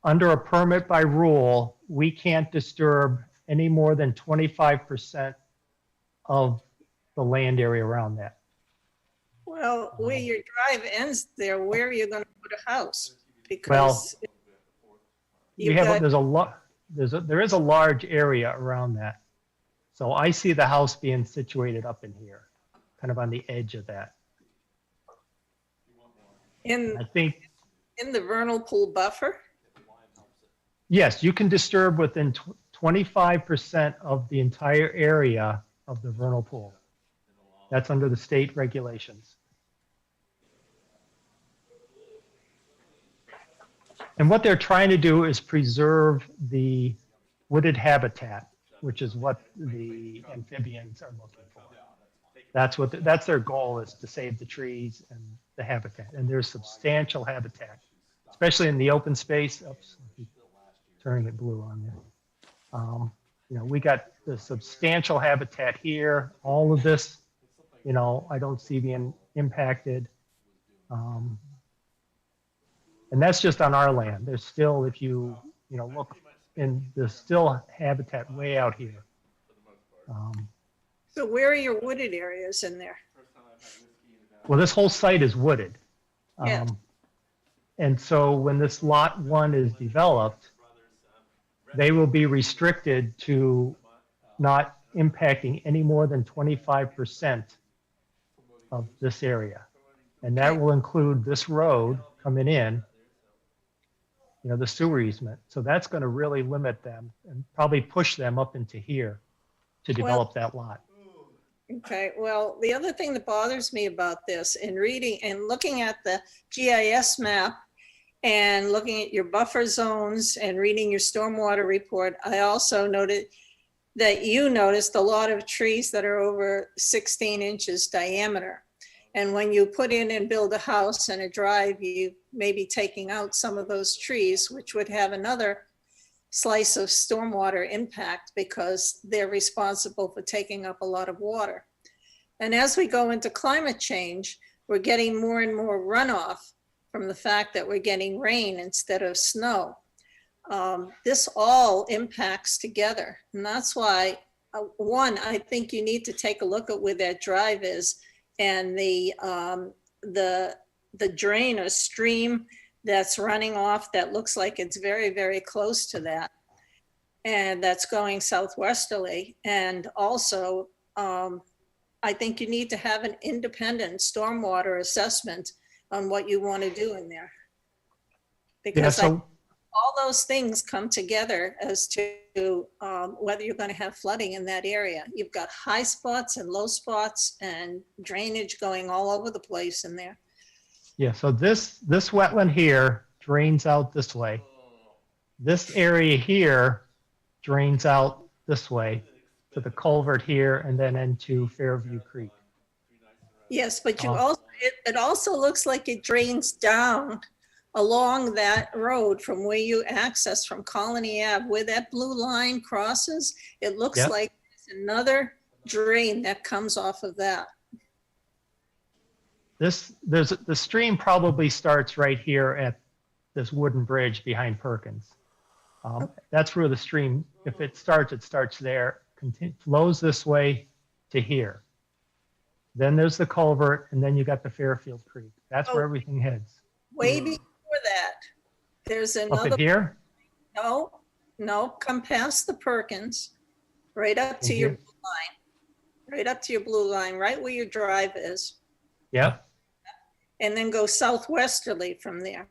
under a permit by rule, we can't disturb any more than 25% of the land area around that.
Well, where your drive ends there, where are you going to put a house?
Well,
Because
there is a large area around that. So I see the house being situated up in here, kind of on the edge of that.
in
I think,
the vernal pool buffer.
yes, you can disturb within 25% of the entire area of the vernal pool. That's under the state regulations. And what they're trying to do is preserve the wooded habitat, which is what the amphibians are looking for. That's their goal, is to save the trees and the habitat. And there's substantial habitat, especially in the open space. Oops, turning it blue on you. We got the substantial habitat here. All of this, I don't see being impacted. And that's just on our land. There's still, if you look, and there's still habitat way out here.
So where are your wooded areas in there?
Well, this whole site is wooded.
Yeah.
And so when this lot 1 is developed, they will be restricted to not impacting any more than 25% of this area. And that will include this road coming in, the sewer easement. So that's going to really limit them and probably push them up into here to develop that lot.
Okay, well, the other thing that bothers me about this, in reading and looking at the GIS map and looking at your buffer zones and reading your stormwater report, I also noted that you noticed a lot of trees that are over 16 inches diameter. And when you put in and build a house and a drive, you may be taking out some of those trees, which would have another slice of stormwater impact because they're responsible for taking up a lot of water. And as we go into climate change, we're getting more and more runoff from the fact that we're getting rain instead of snow. This all impacts together. And that's why, one, I think you need to take a look at where that drive is, and the drain or stream that's running off that looks like it's very, very close to that. And that's going southwesterly. And also, I think you need to have an independent stormwater assessment on what you want to do in there. Because all those things come together as to whether you're going to have flooding in that area. You've got high spots and low spots and drainage going all over the place in there.
Yeah, so this wetland here drains out this way. This area here drains out this way to the culvert here and then into Fairview Creek.
Yes, but you
Oh.
also, it also looks like it drains down along that road from where you access from Colony Ave, where that blue line crosses. It looks
Yep.
like there's another drain that comes off of that.
The stream probably starts right here at this wooden bridge behind Perkins. That's where the stream, if it starts there, flows this way to here. Then there's the culvert, and then you got the Fairfield Creek. That's where
Oh.
everything heads.
Way before that, there's
Up
another,
in here?
no, come past the Perkins, right up to your
Mhm.
blue line, right up to your blue line, right where your drive is,
Yep.
and then go southwesterly from there.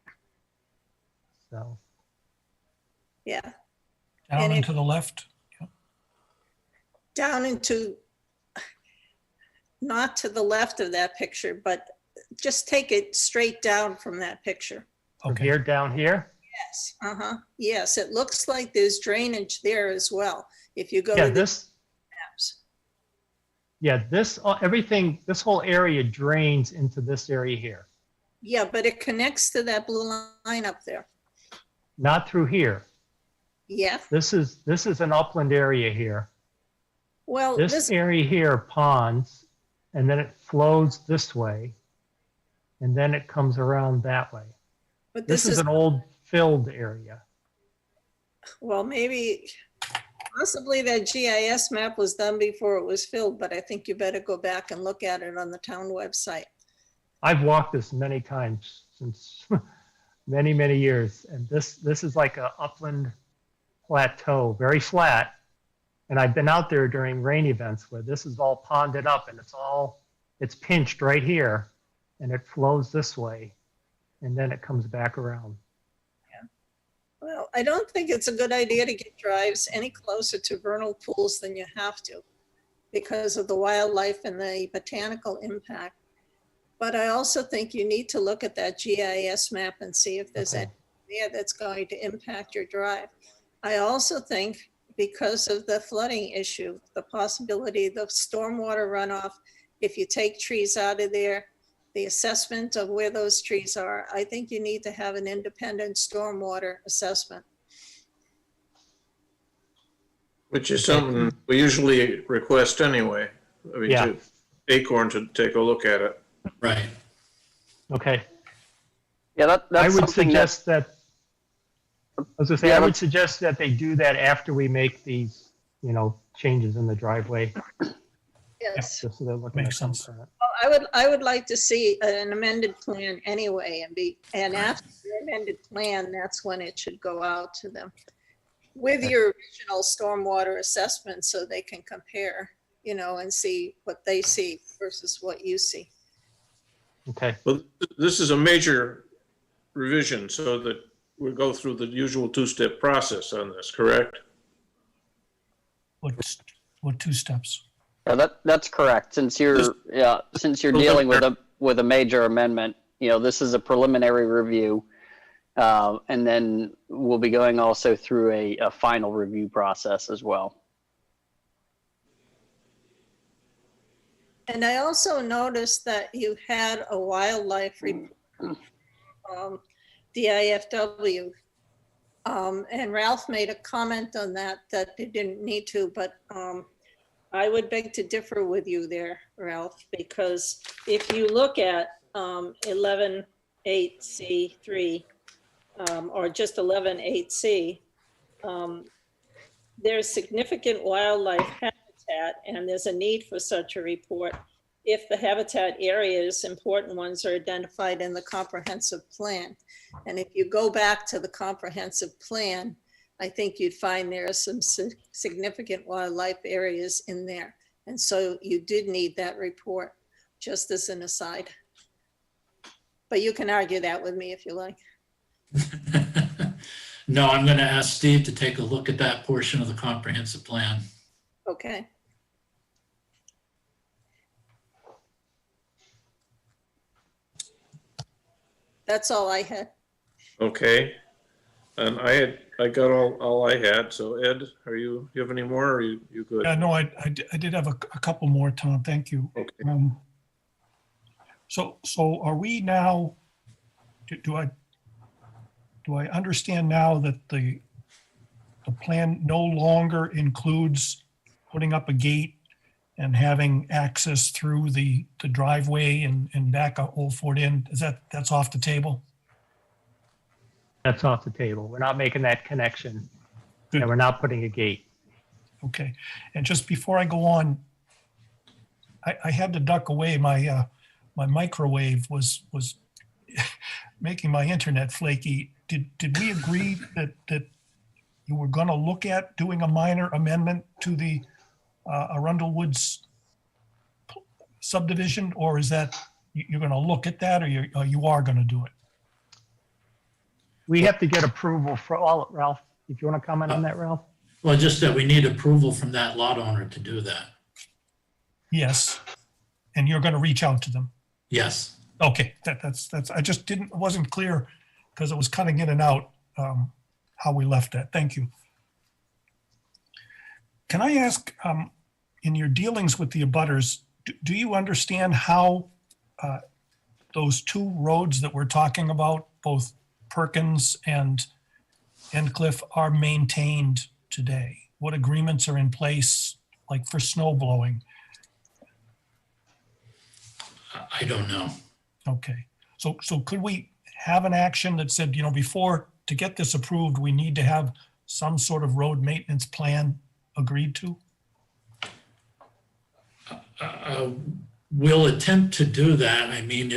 So,
Yeah,
Down
And
and
it-
to the left.
down into, not to the left of that picture, but just take it straight down from that picture.
from
Okay.
here down here?
Yes, yes, it looks like there's drainage there as well. If you go
Yeah,
to the
this,
maps.
yeah, everything, this whole area drains into this area here.
Yeah, but it connects to that blue line up there.
Not through here.
Yeah,
This is an upland area here.
well,
This
this,
area here ponds, and then it flows this way, and then it comes around that way.
but
This is an old filled area.
well, maybe, possibly that GIS map was done before it was filled, but I think you better go back and look at it on the town website.
I've walked this many times since many, many years, and this is like a upland plateau, very flat. And I've been out there during rain events where this is all ponded up and it's pinched right here, and it flows this way, and then it comes back around.
Well, I don't think it's a good idea to get drives any closer to vernal pools than you have to because of the wildlife and the botanical impact. But I also think you need to look at that GIS map and see if there's
Okay.
anything there that's going to impact your drive. I also think because of the flooding issue, the possibility of the stormwater runoff, if you take trees out of there, the assessment of where those trees are, I think you need to have an independent stormwater assessment.
Which is something we usually request anyway. I mean,
Yeah.
to Acorn to take a look at it.
Right.
Okay,
Yeah,
I
that's
would
something that,
suggest that, I was gonna say,
Yeah,
I would
that's-
suggest that they do that after we make these, changes in the driveway,
Yes,
just so they're looking at
Makes
some
sense.
current.
I would like to see an amended plan anyway and after the amended plan, that's when it should go out to them with your original stormwater assessment so they can compare, and see what they see versus what you see.
Okay,
Well, this is a major revision, so that we go through the usual two-step process on this, correct?
What two steps?
that's correct. Since you're dealing with a major amendment, this is a preliminary review. And then we'll be going also through a final review process as well.
And I also noticed that you had a wildlife report, DIFW. And Ralph made a comment on that they didn't need to, but I would beg to differ with you there, Ralph, because if you look at 11.8C3, or just 11.8C, there's significant wildlife habitat, and there's a need for such a report if the habitat areas, important ones, are identified in the comprehensive plan. And if you go back to the comprehensive plan, I think you'd find there are some significant wildlife areas in there. And so you did need that report, just as an aside. But you can argue that with me if you like.
No, I'm going to ask Steve to take a look at that portion of the comprehensive plan.
Okay. That's all I had.
Okay. And I got all I had. So Ed, you have any more, or are you good?
Yeah, no, I did have a couple more, Tom. Thank you.
Okay.
So are we now, do I understand now that the plan no longer includes putting up a gate and having access through the driveway and back a Old Fort Inn? That's off the table?
That's off the table. We're not making that connection.
Good.
And we're not putting a gate.
Okay. And just before I go on, I had to duck away. My microwave was making my internet flaky. Did we agree that you were going to look at doing a minor amendment to the Arundel Woods subdivision, or is that you're going to look at that, or you are going to do it?
We have to get approval for all, Ralph, if you want to comment on that, Ralph?
Well, just that we need approval from that lot owner to do that.
Yes. And you're going to reach out to them?
Yes.
Okay, that's I just wasn't clear because it was cutting in and out how we left that. Thank you. Can I ask, in your dealings with the abutters, do you understand how those two roads that we're talking about, both Perkins and Endcliff, are maintained today? What agreements are in place, like for snow blowing?
I don't know.
Okay, so could we have an action that said, before, to get this approved, we need to have some sort of road maintenance plan agreed to?
We'll attempt to do that. I mean,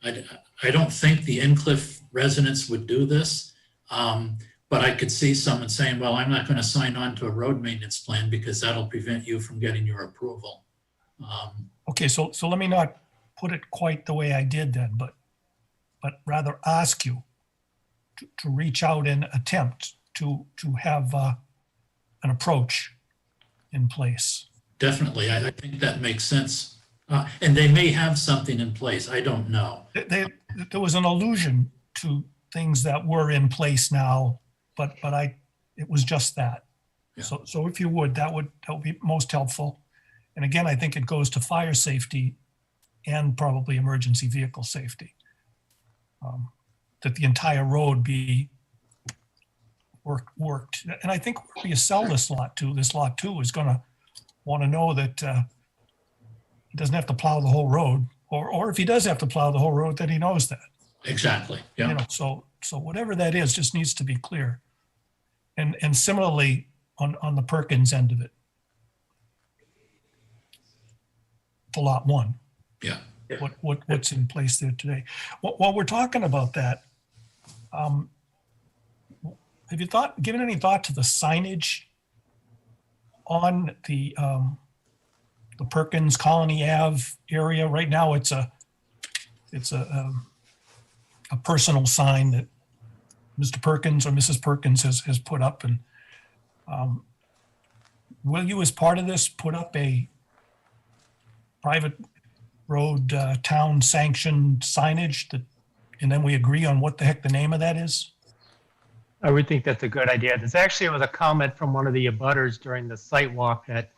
I don't think the Endcliff residents would do this, but I could see someone saying, well, I'm not going to sign on to a road maintenance plan because that'll prevent you from getting your approval.
Okay, so let me not put it quite the way I did then, but rather ask you to reach out and attempt to have an approach in place.
Definitely. I think that makes sense. And they may have something in place. I don't know.
There was an allusion to things that were in place now, but it was just that.
Yeah.
So if you would, that would be most helpful. And again, I think it goes to fire safety and probably emergency vehicle safety. That the entire road be worked. And I think where you sell this lot to is going to want to know that he doesn't have to plow the whole road, or if he does have to plow the whole road, that he knows that.
Exactly. Yeah.
So whatever that is just needs to be clear. And similarly on the Perkins end of it, to lot one.
Yeah.
What's in place there today. While we're talking about that, have you given any thought to the signage on the Perkins Colony Ave area? Right now, it's a personal sign that Mr. Perkins or Mrs. Perkins has put up. And will you, as part of this, put up a private road town sanctioned signage and then we agree on what the heck the name of that is?
I would think that's a good idea. There's actually was a comment from one of the abutters during the site walk that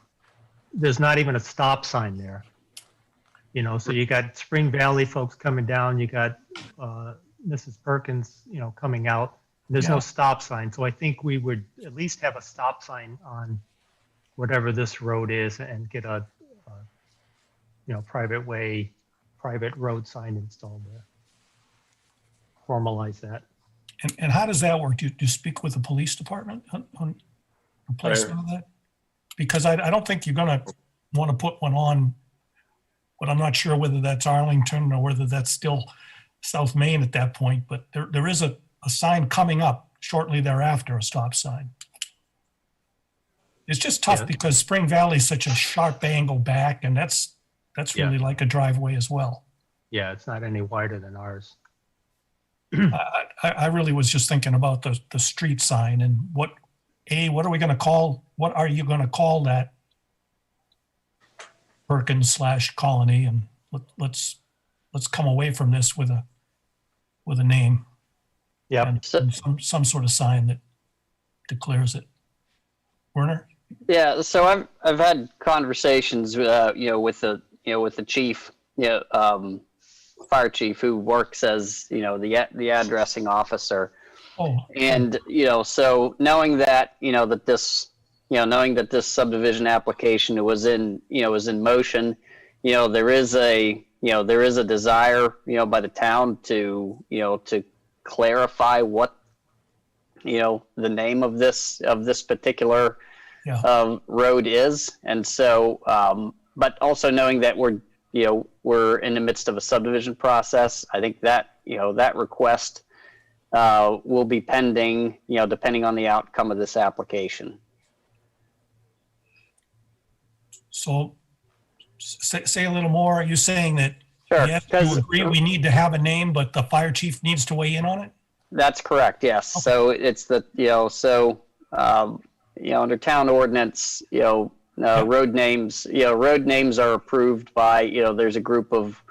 there's not even a stop sign there. So you got Spring Valley folks coming down, you got Mrs. Perkins, coming out. There's no stop sign. So I think we would at least have a stop sign on whatever this road is and get a private road sign installed there. Formalize that.
And how does that work? Do you speak with the police department on replacement of that? Because I don't think you're going to want to put one on, but I'm not sure whether that's Arlington or whether that's still South Main at that point. But there is a sign coming up shortly thereafter, a stop sign. It's just tough because Spring Valley is such a sharp angle back, and that's really like a driveway as well.
Yeah, it's not any wider than ours.
I really was just thinking about the street sign and what are we going to call, what are you going to call that Perkins / Colony? And let's come away from this with a name.
Yep.
And
So-
some sort of sign that declares it. Werner?
Yeah, so I've had conversations, with the chief, fire chief who works as, the addressing officer.
Oh,
And, so knowing that, knowing that this subdivision application was in motion, there is a desire, by the town to clarify what, the name of this particular road is. And so, but also knowing that we're in the midst of a subdivision process, I think that, that request will be pending, depending on the outcome of this application.
so say a little more. Are you saying that,
Sure,
yes,
because-
you agree we need to have a name, but the fire chief needs to weigh in on it?
That's correct, yes.
Okay.
So it's the, under town ordinance, road names, are approved by, there's a group of,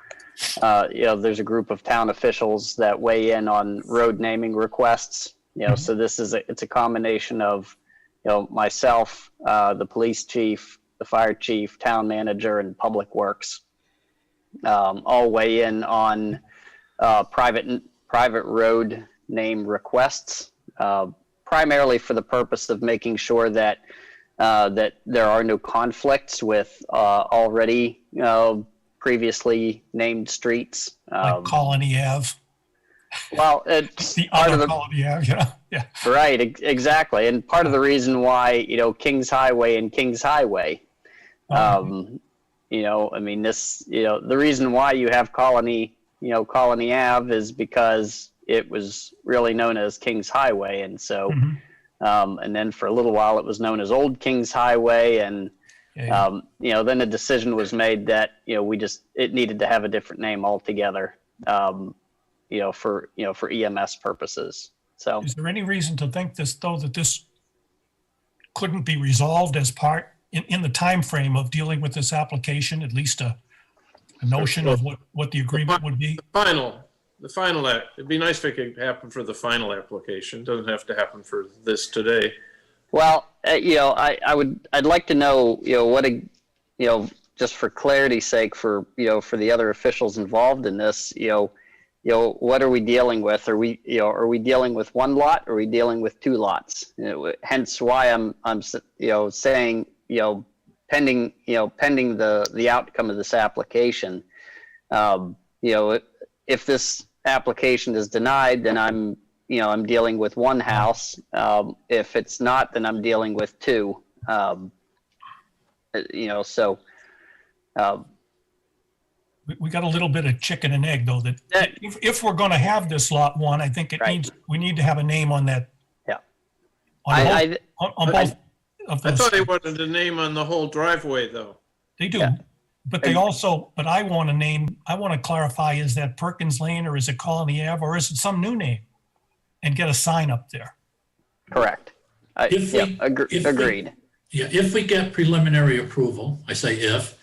town officials that weigh in on road naming requests. So it's a combination of, myself, the police chief, the fire chief, town manager, and public works, all weigh in on private road name requests, primarily for the purpose of making sure that there are no conflicts with already previously named streets.
Like Colony Ave,
Well, it's
the
part of
other
the
Colony Ave, yeah.
right, exactly, and part of the reason why Kings Highway and Kings Highway. I mean, the reason why you have Colony Ave is because it was really known as Kings Highway. And so, and then for a little while it was known as Old Kings Highway. And, then a decision was made that, it needed to have a different name altogether, for EMS purposes. So
Is there any reason to think that this couldn't be resolved as part, in the time frame of dealing with this application, at least a notion of what the agreement would be?
The final act, it'd be nice if it could happen for the final application. Doesn't have to happen for this today.
well, I'd like to know, just for clarity's sake, for the other officials involved in this, what are we dealing with? Are we dealing with one lot, or are we dealing with two lots? Hence why I'm saying, pending the outcome of this application, if this application is denied, then I'm dealing with one house. If it's not, then I'm dealing with two.
We got a little bit of chicken and egg, though, that if we're going to have this lot one, I think we need to have a name on that.
Yeah.
On both of
I
those.
thought they wanted a name on the whole driveway, though.
They do.
Yeah.
But they also, but I want to clarify, is that Perkins Lane, or is it Colony Ave, or is it some new name? And get a sign up there.
Correct. Agreed.
Yeah, if we get preliminary approval, I say if,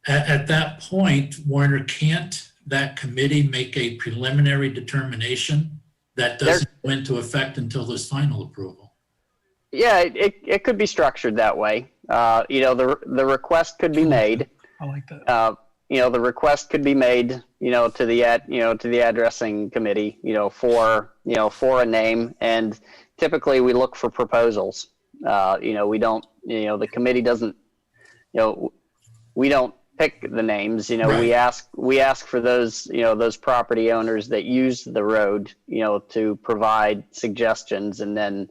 at that point, Warner, can't that committee make a preliminary determination that doesn't go into effect until there's final approval?
Yeah, it could be structured that way. The request could be made.
I like that.
The request could be made, to the addressing committee, for a name. And typically we look for proposals. We don't, the committee doesn't, we don't pick the names.
Right.
We ask for those property owners that use the road, to provide suggestions, and then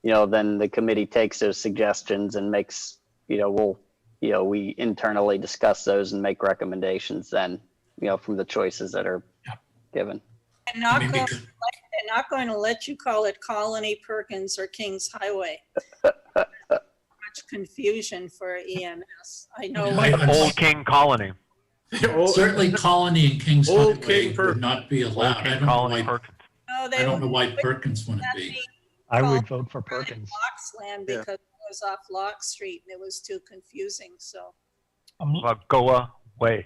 the committee takes those suggestions and makes, we internally discuss those and make recommendations then, from the choices that are given.
They're not
Maybe
going,
could-
they're not going to let you call it Colony, Perkins, or Kings Highway. Much confusion for EMS. I know.
I'm
Old King Colony.
Certainly Colony and Kings
Old
Highway
King
would
Perkins.
not be
Old
allowed. I
King
don't know
Colony
why,
Perkins.
No,
I
they
don't know why
wouldn't
Perkins wouldn't
let
be.
me
I
call
would vote for
it
Perkins.
Lock's Land
Yeah.
because it was off Lock Street and it was too confusing, so.
Goa Way.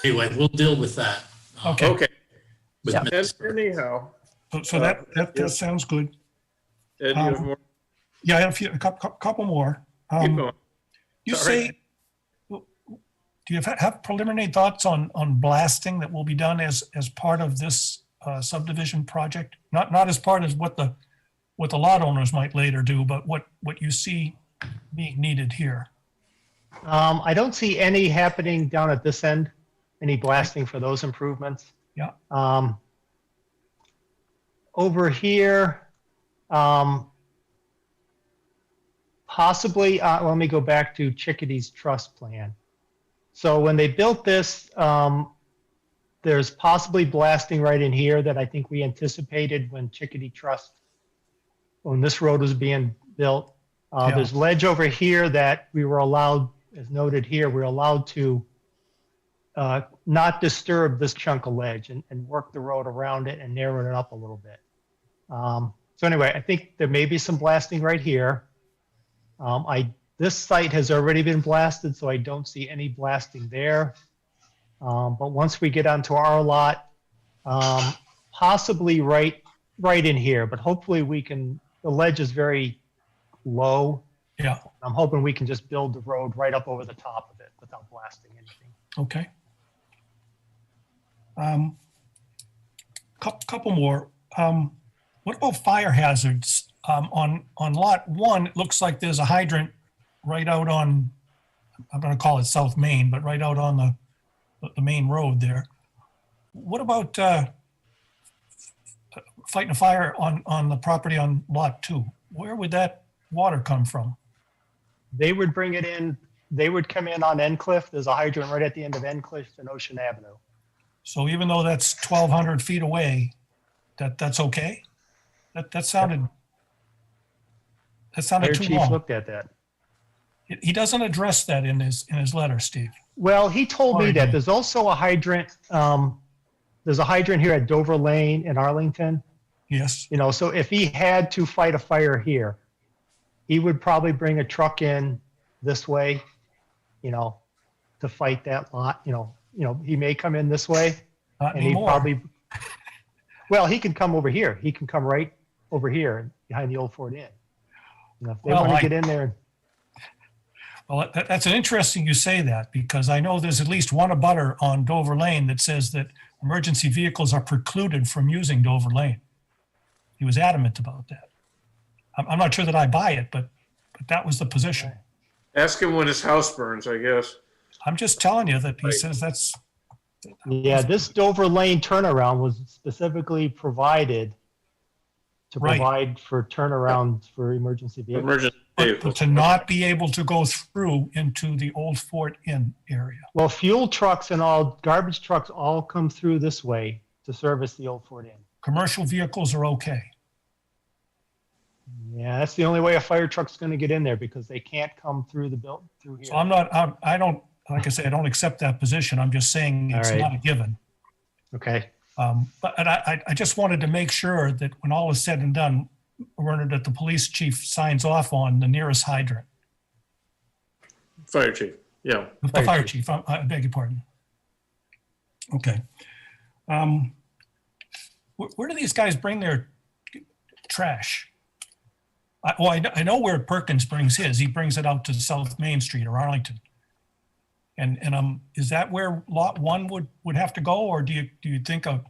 Anyway, we'll deal with that.
Okay.
Okay,
with
Yeah.
And
Mr.
anyhow,
So that sounds good.
Ed, you have more?
Yeah, I have a couple more.
Keep going.
You
Sorry.
say, do you have preliminary thoughts on blasting that will be done as part of this subdivision project? Not as part of what the lot owners might later do, but what you see being needed here.
I don't see any happening down at this end, any blasting for those improvements.
Yeah.
Over here, possibly, let me go back to Chickadee's trust plan. So when they built this, there's possibly blasting right in here that I think we anticipated when Chickadee Trust, when this road was being built.
Yeah.
There's ledge over here that we were allowed, as noted here, we're allowed to not disturb this chunk of ledge and work the road around it and narrow it up a little bit. So anyway, I think there may be some blasting right here. This site has already been blasted, so I don't see any blasting there. But once we get onto our lot, possibly right in here, but hopefully we can, the ledge is very low.
Yeah,
I'm hoping we can just build the road right up over the top of it without blasting anything.
okay. Couple more. What about fire hazards? On lot 1, it looks like there's a hydrant right out on, I'm going to call it South Main, but right out on the main road there. What about fighting a fire on the property on lot 2? Where would that water come from?
They would bring it in, they would come in on Endcliff. There's a hydrant right at the end of Endcliff and Ocean Avenue.
So even though that's 1,200 feet away, that's okay? That sounded
Fire
too
chief
long.
looked at that.
He doesn't address that in his letter, Steve.
Well, he told me
Sorry,
that
Dan.
there's also a hydrant, there's a hydrant here at Dover Lane in Arlington.
Yes,
You know, so if he had to fight a fire here, he would probably bring a truck in this way, you know, to fight that lot, you know, he may come in this way
not
and he
anymore.
probably, well, he can come over here. He can come right over here behind the old Ford Inn. You know, if they
Well,
want
I-
to get in there,
Well, that's an interesting you say that, because I know there's at least one abutter on Dover Lane that says that emergency vehicles are precluded from using Dover Lane. He was adamant about that. I'm not sure that I buy it, but that was the position.
Ask him when his house burns, I guess.
I'm just telling you that he
Right.
says that's,
yeah, this Dover Lane turnaround was specifically provided to
Right.
provide for turnarounds for emergency vehicles.
Emergency
but
vehicle.
to not be able to go through into the old Fort Inn area.
Well, fuel trucks and all, garbage trucks all come through this way to service the old Ford Inn.
Commercial vehicles are okay.
Yeah, that's the only way a fire truck's going to get in there because they can't come through the building through
So
here.
I don't, like I say, I don't accept that position. I'm just saying it's
All right.
not a given.
Okay.
But and I just wanted to make sure that when all is said and done, Werner, that the police chief signs off on the nearest hydrant.
Fire chief, yeah.
The
Fire
fire chief, I beg your pardon. Okay. Where do these guys bring their trash? I know where Perkins brings his. He brings it out to South Main Street or Arlington. And is that where lot 1 would have to go, or do you think a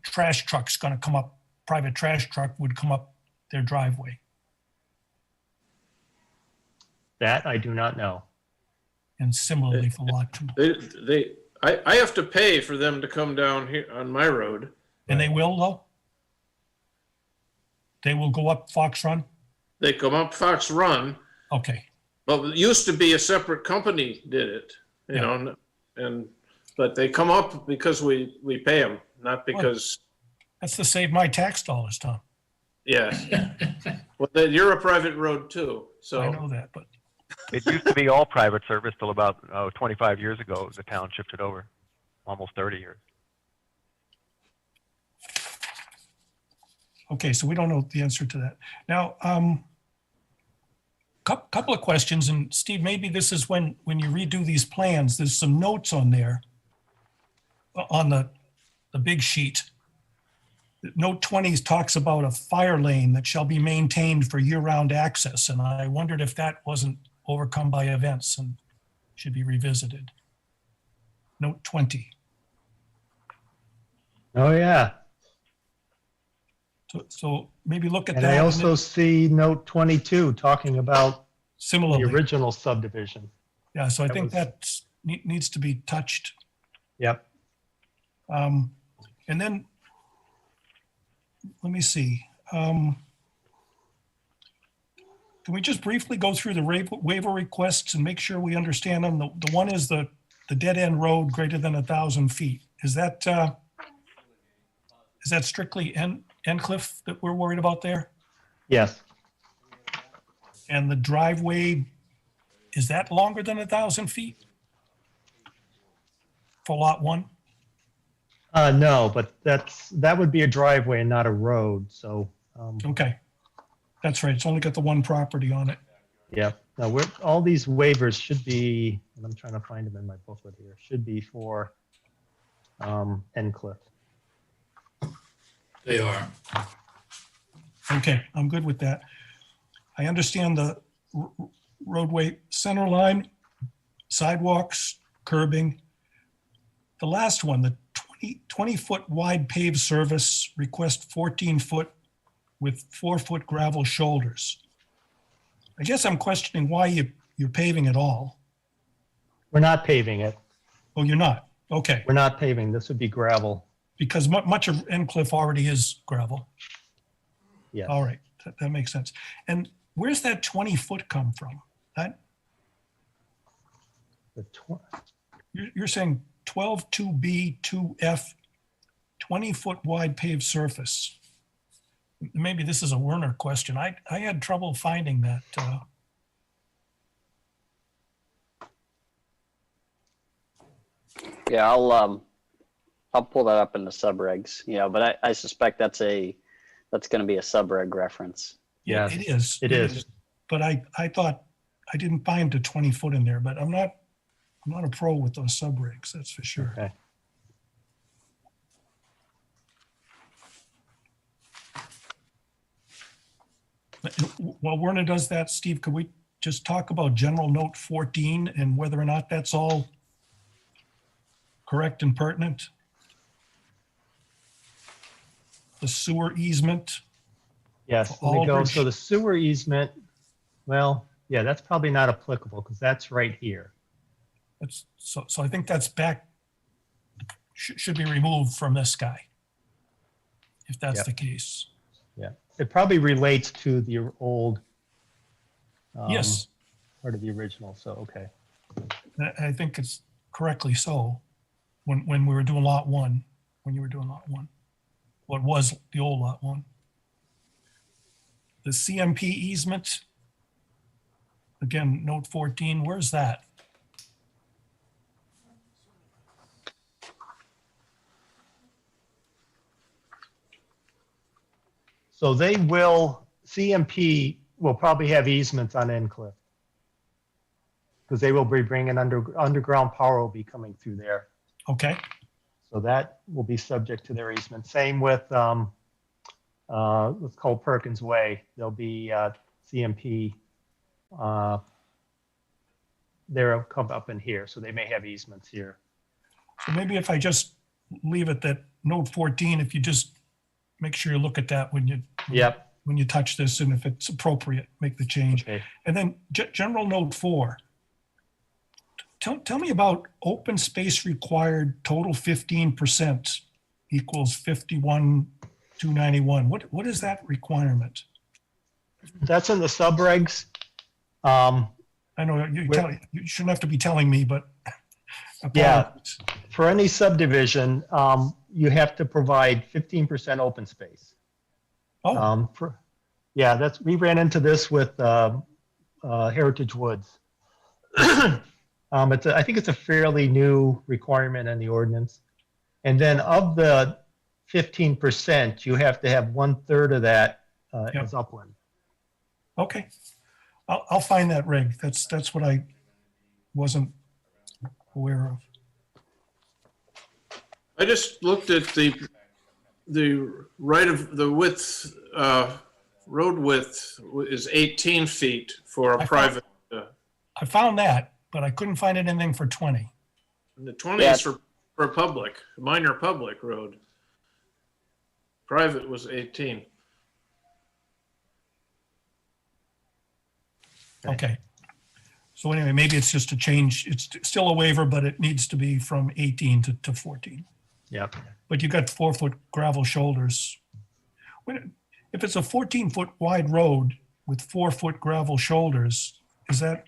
trash truck's going to come up, private trash truck would come up their driveway?
That I do not know.
And similarly for lot 2.
I have to pay for them to come down here on my road.
And they will, though? They will go up Fox Run?
They come up Fox Run,
Okay.
but it used to be a separate company did it, you
Yeah.
know, but they come up because we pay them, not because,
That's to save my tax dollars, Tom.
yeah. Well, then you're a private road too,
I
so,
know that, but
It used to be all private service till about 25 years ago. The town shifted over, almost 30 years.
okay, so we don't know the answer to that. Now, couple of questions, and Steve, maybe this is when you redo these plans, there's some notes on there on the big sheet Note 20 talks about a fire lane that shall be maintained for year-round access, and I wondered if that wasn't overcome by events and should be revisited. Note 20.
Oh, yeah.
So maybe look at
And
that.
I
and
also
then
see note 22 talking about the
similarly,
original subdivision.
yeah, so I
that
think
was-
that needs to be touched.
Yep.
And then, let me see. Can we just briefly go through the waiver requests and make sure we understand them? The one is the dead end road greater than 1,000 feet. Is that strictly Endcliff that we're worried about there?
Yes.
And the driveway, is that longer than 1,000 feet? For lot one?
No, but that would be a driveway and not a road. So,
Okay. That's right. It's only got the one property on it.
yeah. No, all these waivers should be, and I'm trying to find them in my booklet here, should be for Endcliff.
They are.
Okay, I'm good with that. I understand the roadway center line, sidewalks, curbing. The last one, the 20-foot wide paved surface, request 14-foot with 4-foot gravel shoulders. I guess I'm questioning why you're paving it all.
We're not paving it.
Oh, you're not? Okay,
We're not paving. This would be gravel.
because much of Endcliff already is gravel.
Yes.
All right, that makes sense. And where's that 20-foot come from? That,
The
you're saying 12 2B 2F, 20-foot wide paved surface. Maybe this is a Werner question. I had trouble finding that.
Yeah, I'll pull that up in the subregs, but I suspect that's going to be a subreg reference.
Yeah,
Yes,
it is.
it is.
But I thought, I didn't find the 20-foot in there, but I'm not a pro with those subregs, that's for sure.
Okay.
While Werner does that, Steve, could we just talk about general note 14 and whether or not that's all correct and pertinent? The sewer easement,
Yes, let me go.
Aldridge.
So the sewer easement, well, yeah, that's probably not applicable because that's right here.
so I think that's back, should be removed from this guy, if that's
Yep.
the case.
Yeah, it probably relates to the old
Yes,
part of the original, so, okay.
I think it's correctly so. When we were doing lot one, when you were doing lot one, what was the old lot one. The CMP easement, again, note 14, where's that?
So CMP will probably have easements on Endcliff. Because they will be bringing underground power will be coming through there.
Okay,
So that will be subject to their easement. Same with, let's call Perkins Way. There'll be CMP. They'll come up in here, so they may have easements here.
so maybe if I just leave it that note 14, if you just make sure you look at that when you touch this, and if it's appropriate, make the change.
Okay.
And then general note 4. Tell me about open space required total 15% equals 51,291. What is that requirement?
That's in the subregs.
I know you shouldn't have to be telling me, but.
Yeah.
apologies.
For any subdivision, you have to provide 15% open space.
Oh,
We ran into this with Heritage Woods. I think it's a fairly new requirement in the ordinance. And then of the 15%, you have to have 1/3 of that
Yep.
as upland.
okay. I'll find that reg. That's what I wasn't aware of.
I just looked at the the width, road width is 18 feet for a
I
private,
I found that, but I couldn't find anything for 20.
and the 20
Yeah.
is for public, minor public road. Private was 18.
Okay. So anyway, maybe it's just a change. It's still a waiver, but it needs to be from 18 to 14.
Yep.
But you got 4-foot gravel shoulders. If it's a 14-foot wide road with 4-foot gravel shoulders, is that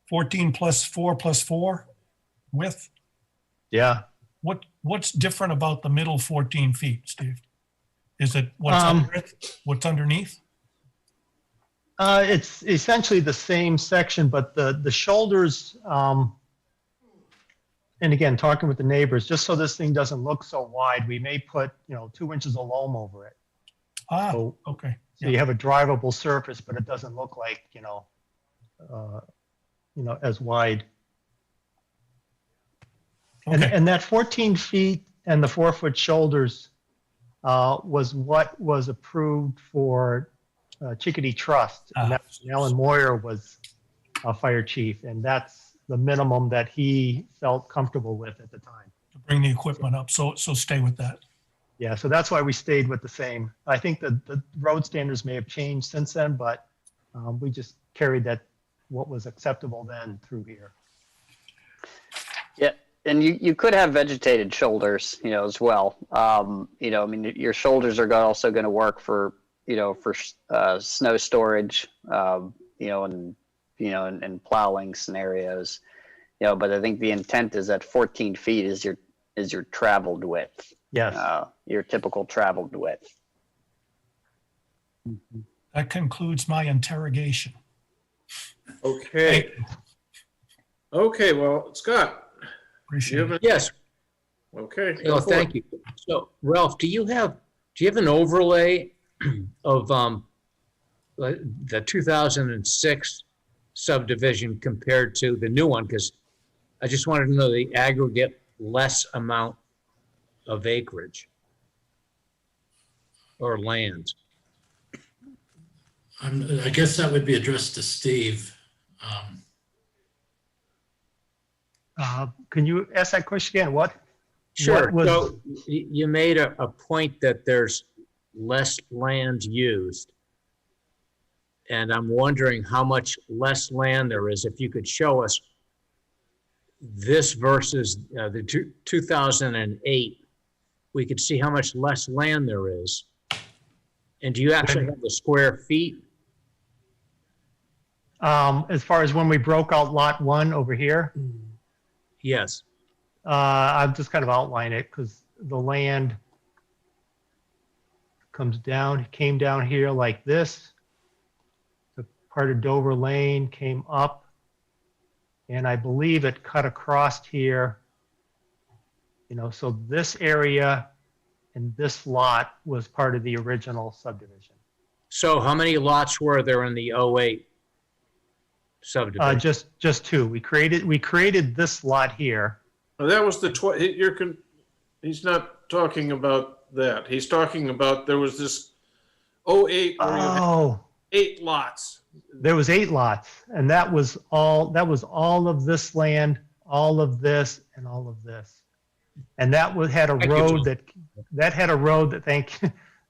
14 plus 4 width?
Yeah.
What's different about the middle 14 feet, Steve? Is it what's under it? What's underneath?
It's essentially the same section, but the shoulders, and again, talking with the neighbors, just so this thing doesn't look so wide, we may put, 2 inches of loam over it. So,
Okay.
so you have a drivable surface, but it doesn't look like, as wide.
Okay.
And that 14 feet and the 4-foot shoulders was what was approved for Chickadee Trust. And that's when Alan Moyer was a fire chief, and that's the minimum that he felt comfortable with at the time.
To bring the equipment up. So stay with that.
Yeah, so that's why we stayed with the same. I think the road standards may have changed since then, but we just carried that, what was acceptable then, through here.
Yeah, and you could have vegetated shoulders, as well. Your shoulders are also going to work for snow storage, and plowing scenarios, but I think the intent is that 14 feet is your traveled width.
Yes.
Your typical traveled width.
That concludes my interrogation.
Okay. Okay, well, Scott, you
Appreciate
have
it.
a,
Yes,
okay.
no,
go for
thank
it.
you. So Ralph, do you have an overlay of the 2006 subdivision compared to the new one? Because I just wanted to know the aggregate less amount of acreage or land.
I guess that would be addressed to Steve.
Can you ask that question again? What?
Sure.
What was-
So you made a point that there's less land used. And I'm wondering how much less land there is. If you could show us this versus the 2008, we could see how much less land there is. And do you actually have the square feet?
As far as when we broke out lot 1 over here,
Yes.
I'll just kind of outline it because the land came down here like this. The part of Dover Lane came up, and I believe it cut across here. So this area and this lot was part of the original subdivision.
So how many lots were there in the 08 subdivision?
Just 2. We created this lot here.
Well, that was the, he's not talking about that. He's talking about, there was this 08 where you had
Oh,
8 lots.
there was 8 lots, and that was all of this land, all of this, and all of this. And that had a
Thank you,
road
John.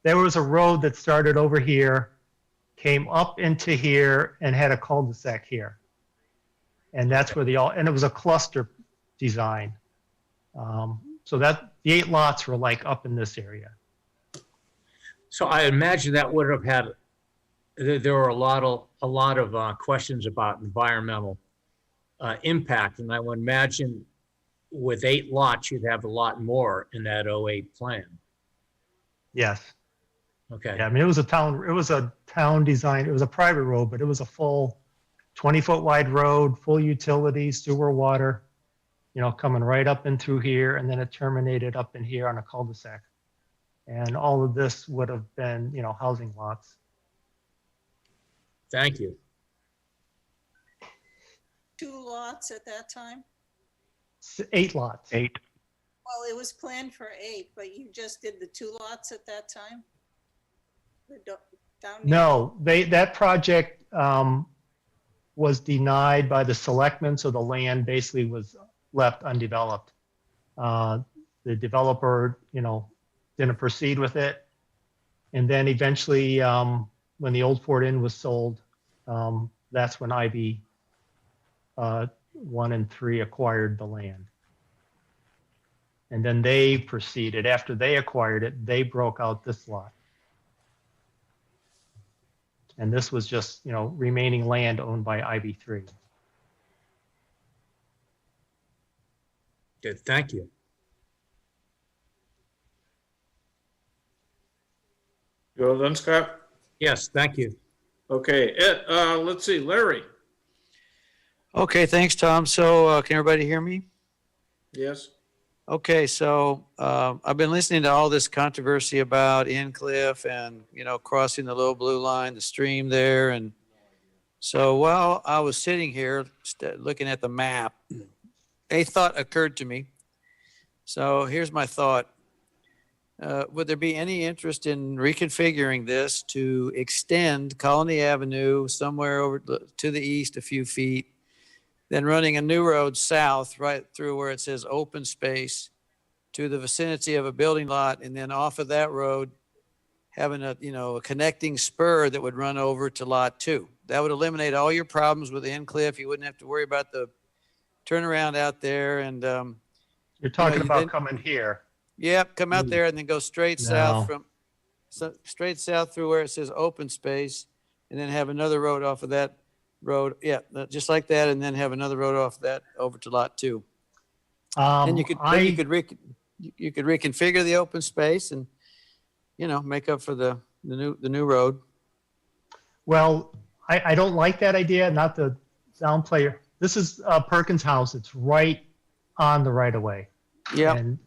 there was a road that started over here, came up into here, and had a cul-de-sac here. And that's where and it was a cluster design. So that the 8 lots were like up in this area.
So I imagine that would have had, there were a lot of questions about environmental impact. And I would imagine with 8 lots, you'd have a lot more in that 08 plan.
Yes.
Okay.
Yeah, I mean, it was a town design. It was a private road, but it was a full 20-foot wide road, full utilities, sewer, water, coming right up and through here, and then it terminated up in here on a cul-de-sac. And all of this would have been, housing lots.
Thank you.
2 lots at that time?
8 lots.
8.
Well, it was planned for 8, but you just did the 2 lots at that time? The down near-
No, that project was denied by the selectmen, so the land basically was left undeveloped. The developer, didn't proceed with it. And then eventually, when the old Ford Inn was sold, that's when IB 1 and 3 acquired the land. And then they proceeded. After they acquired it, they broke out this lot. And this was just, remaining land owned by IB3.
Good, thank you.
Go then, Scott.
Yes, thank you.
Okay, Ed, let's see, Larry.
Okay, thanks, Tom. So can everybody hear me?
Yes.
Okay, so I've been listening to all this controversy about Incliff and, crossing the little blue line, the stream there. And so while I was sitting here looking at the map, a thought occurred to me. So here's my thought. Would there be any interest in reconfiguring this to extend Colony Avenue somewhere over to the east a few feet, then running a new road south right through where it says open space to the vicinity of a building lot, and then off of that road having a connecting spur that would run over to lot 2? That would eliminate all your problems with Incliff. You wouldn't have to worry about the turnaround out there. And
You're talking
you
about
then-
coming here.
Yep, come out there and then go straight south
No.
straight south through where it says open space, and then have another road off of that road. Yeah, just like that, and then have another road off that over to lot 2. And you could reconfigure the open space and make up for the new road.
Well, I don't like that idea, not the downplay. This is Perkins' house. It's right on the right of way.
Yeah.
And,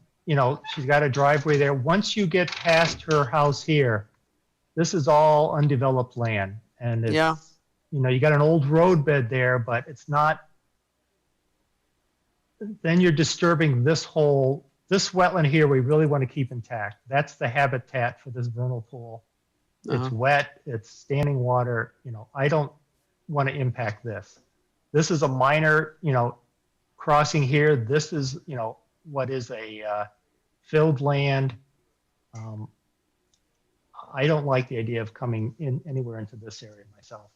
she's got a driveway there. Once you get past her house here, this is all undeveloped land. And it's,
Yeah.
You got an old road bed there, but it's not, then you're disturbing this wetland here we really want to keep intact. That's the habitat for this vernal pool. It's wet, it's standing water, I don't want to impact this. This is a minor, crossing here. This is, what is a filled land. I don't like the idea of coming in anywhere into this area myself.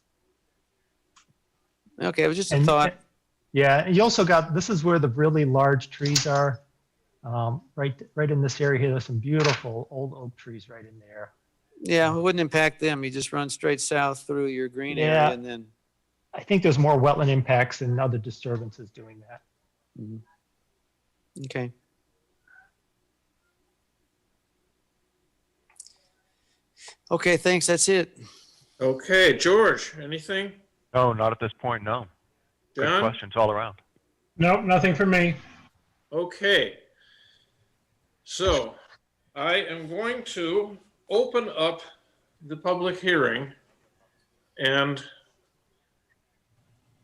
Okay, it was just a
And-
thought.
Yeah, and you also got, this is where the really large trees are. Right in this area here, there's some beautiful old oak trees right in there.
Yeah, it wouldn't impact them. You just run straight south through your green
Yeah.
area and then.
I think there's more wetland impacts and other disturbances doing that.
Okay. Okay, thanks. That's it.
Okay, George, anything?
No, not at this point, no. Good
John?
questions all around.
Nope, nothing for me.
Okay. So I am going to open up the public hearing, and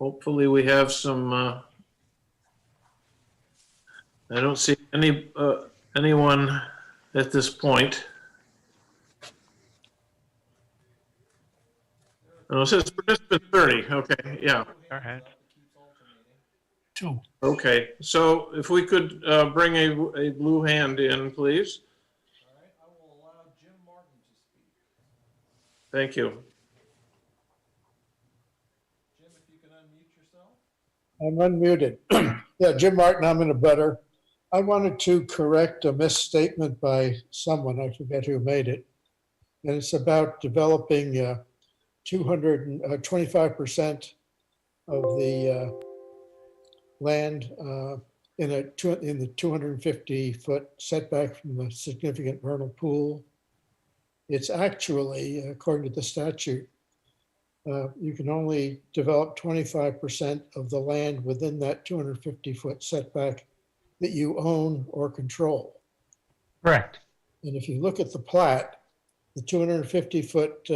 hopefully we have some, I don't see anyone at this point. Oh, it says participant 30. Okay, yeah.
All right.
2.
Okay, so if we could bring a blue hand in, please.
All right, I will allow Jim Martin to speak.
Thank you.
Jim, if you can unmute yourself.
I'm unmuted. Yeah, Jim Martin, I'm in a butter. I wanted to correct a misstatement by someone, I forget who made it. And it's about developing 25% of the land in the 250-foot setback from the significant vernal pool. It's actually, according to the statute, you can only develop 25% of the land within that 250-foot setback that you own or control.
Correct.
And if you look at the plat, the 250-foot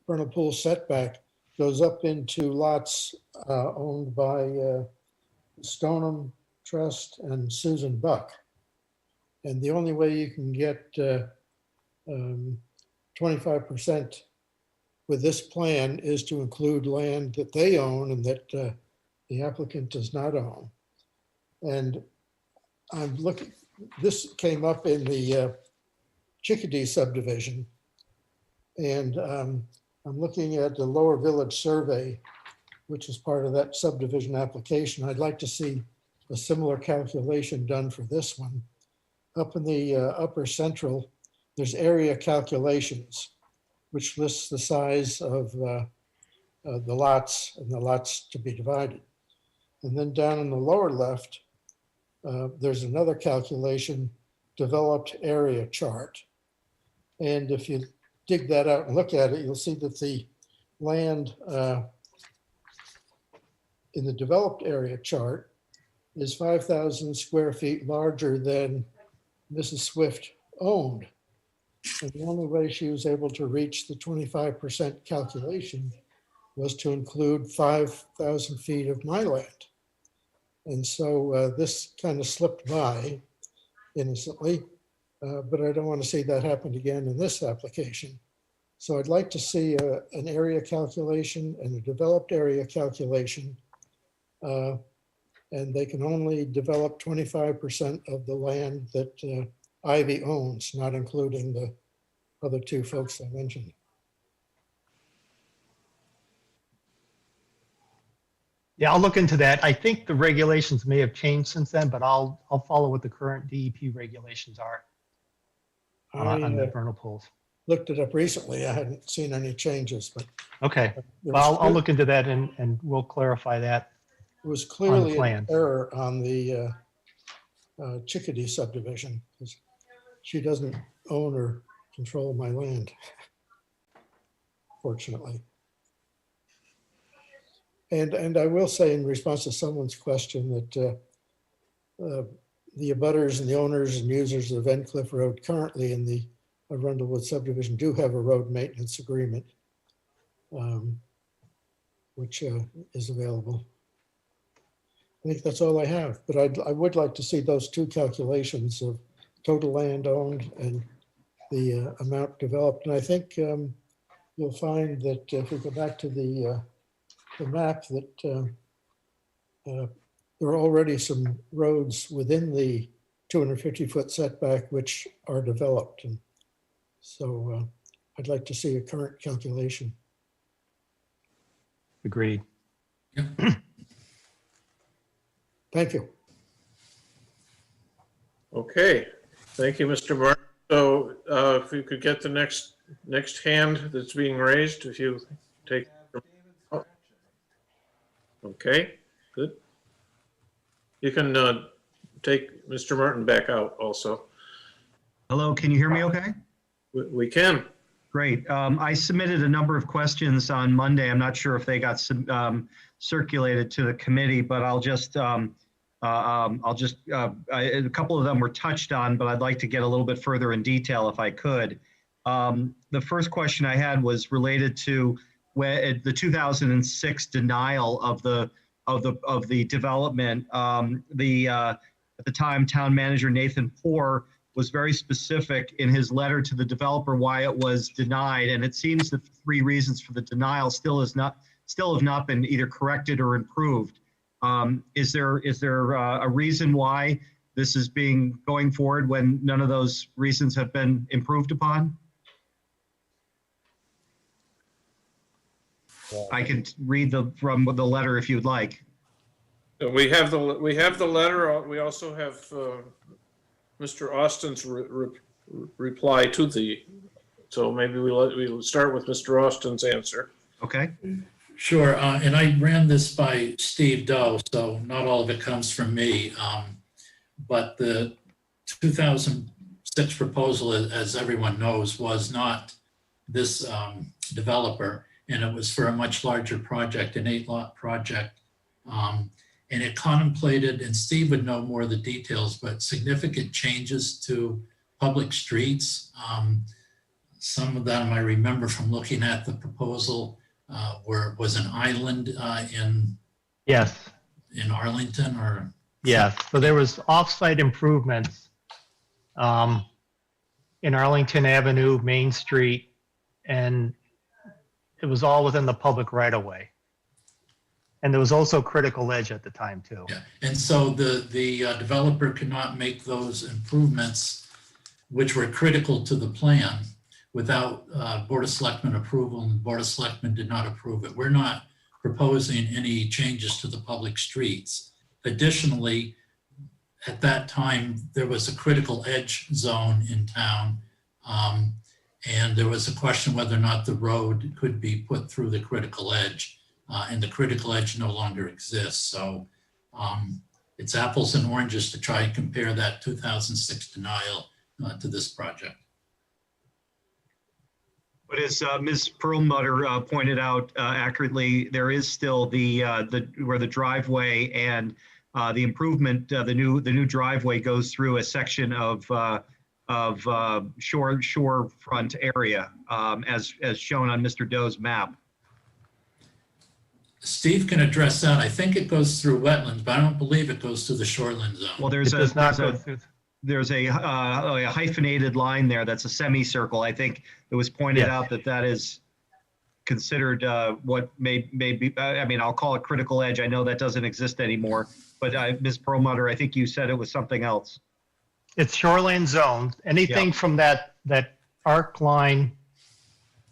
vernal pool setback goes up into lots owned by Stoneham Trust and Susan Buck. And the only way you can get 25% with this plan is to include land that they own and that the applicant does not own. And I'm looking, this came up in the Chickadee subdivision. And I'm looking at the Lower Village survey, which is part of that subdivision application. I'd like to see a similar calculation done for this one. Up in the upper central, there's area calculations, which lists the size of the lots and the lots to be divided. And then down in the lower left, there's another calculation, developed area chart. And if you dig that out and look at it, you'll see that the land in the developed area chart is 5,000 square feet larger than Mrs. Swift owned. And the only way she was able to reach the 25% calculation was to include 5,000 feet of my land. And so this kind of slipped by innocently, but I don't want to see that happen again in this application. So I'd like to see an area calculation and a developed area calculation. And they can only develop 25% of the land that Ivy owns, not including the other two folks I mentioned.
Yeah, I'll look into that. I think the regulations may have changed since then, but I'll follow what the current DEP regulations are on the vernal pools.
Looked it up recently. I hadn't seen any changes, but
Okay, well, I'll look into that and we'll clarify that.
it was clearly an
plan.
error on the Chickadee subdivision, because she doesn't own or control my land, fortunately. And I will say in response to someone's question that the abutters and the owners and users of Endcliff Road currently in the Arundelwood subdivision do have a road maintenance agreement, which is available. I think that's all I have, but I would like to see those two calculations of total land owned and the amount developed. And I think you'll find that if we go back to the map, that there are already some roads within the 250-foot setback which are developed. And so I'd like to see a current calculation.
Agreed.
Thank you.
Okay, thank you, Mr. Martin. So if we could get the next hand that's being raised, if you take. Oh. Okay, good. You can take Mr. Martin back out also.
Hello, can you hear me okay?
We can.
Great. I submitted a number of questions on Monday. I'm not sure if they got circulated to the committee, but a couple of them were touched on, but I'd like to get a little bit further in detail if I could. The first question I had was related to the 2006 denial of the development. At the time, town manager Nathan Poor was very specific in his letter to the developer why it was denied, and it seems that the three reasons for the denial still have not been either corrected or improved. Is there a reason why this is going forward when none of those reasons have been improved upon? I can read from the letter if you'd like.
We have the letter. We also have Mr. Austin's reply to so maybe we'll start with Mr. Austin's answer.
Okay.
Sure, and I ran this by Steve Doe, so not all of it comes from me. But the 2006 proposal, as everyone knows, was not this developer, and it was for a much larger project, an 8-lot project. And it contemplated, and Steve would know more of the details, but significant changes to public streets. Some of them I remember from looking at the proposal where it was an island in
Yes.
Arlington, or
Yes, so there was off-site improvements in Arlington Avenue, Main Street, and it was all within the public right-of-way. And there was also critical edge at the time, too.
Yeah, and so the developer could not make those improvements, which were critical to the plan, without Board of Selectmen approval, and the Board of Selectmen did not approve it. We're not proposing any changes to the public streets. Additionally, at that time, there was a critical edge zone in town, and there was a question whether or not the road could be put through the critical edge, and the critical edge no longer exists. So it's apples and oranges to try and compare that 2006 denial to this project.
But as Ms. Perlmutter pointed out accurately, there is still where the driveway and the improvement, the new driveway goes through a section of shorefront area, as shown on Mr. Doe's map.
Steve can address that. I think it goes through wetlands, but I don't believe it goes through the shoreline zone.
Well, there's a hyphenated line there that's a semicircle. I think it was pointed out that is considered what may be, I mean, I'll call it critical edge. I know that doesn't exist anymore, but Ms. Perlmutter, I think you said it was something else.
It's shoreline zone. Anything from that arc line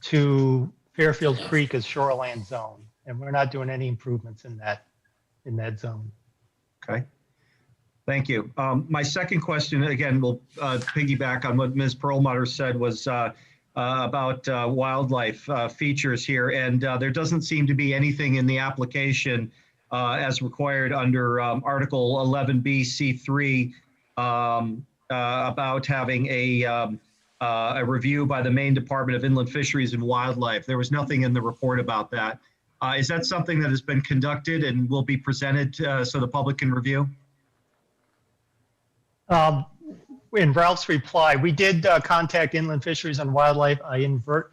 to Fairfield Creek is shoreline zone. And we're not doing any improvements in that zone.
Okay. Thank you. My second question, again, will piggyback on what Ms. Perlmutter said, was about wildlife features here. And there doesn't seem to be anything in the application as required under Article 11B C3 about having a review by the Maine Department of Inland Fisheries and Wildlife. There was nothing in the report about that. Is that something that has been conducted and will be presented so the public can review?
In Ralph's reply, we did contact Inland Fisheries and Wildlife. I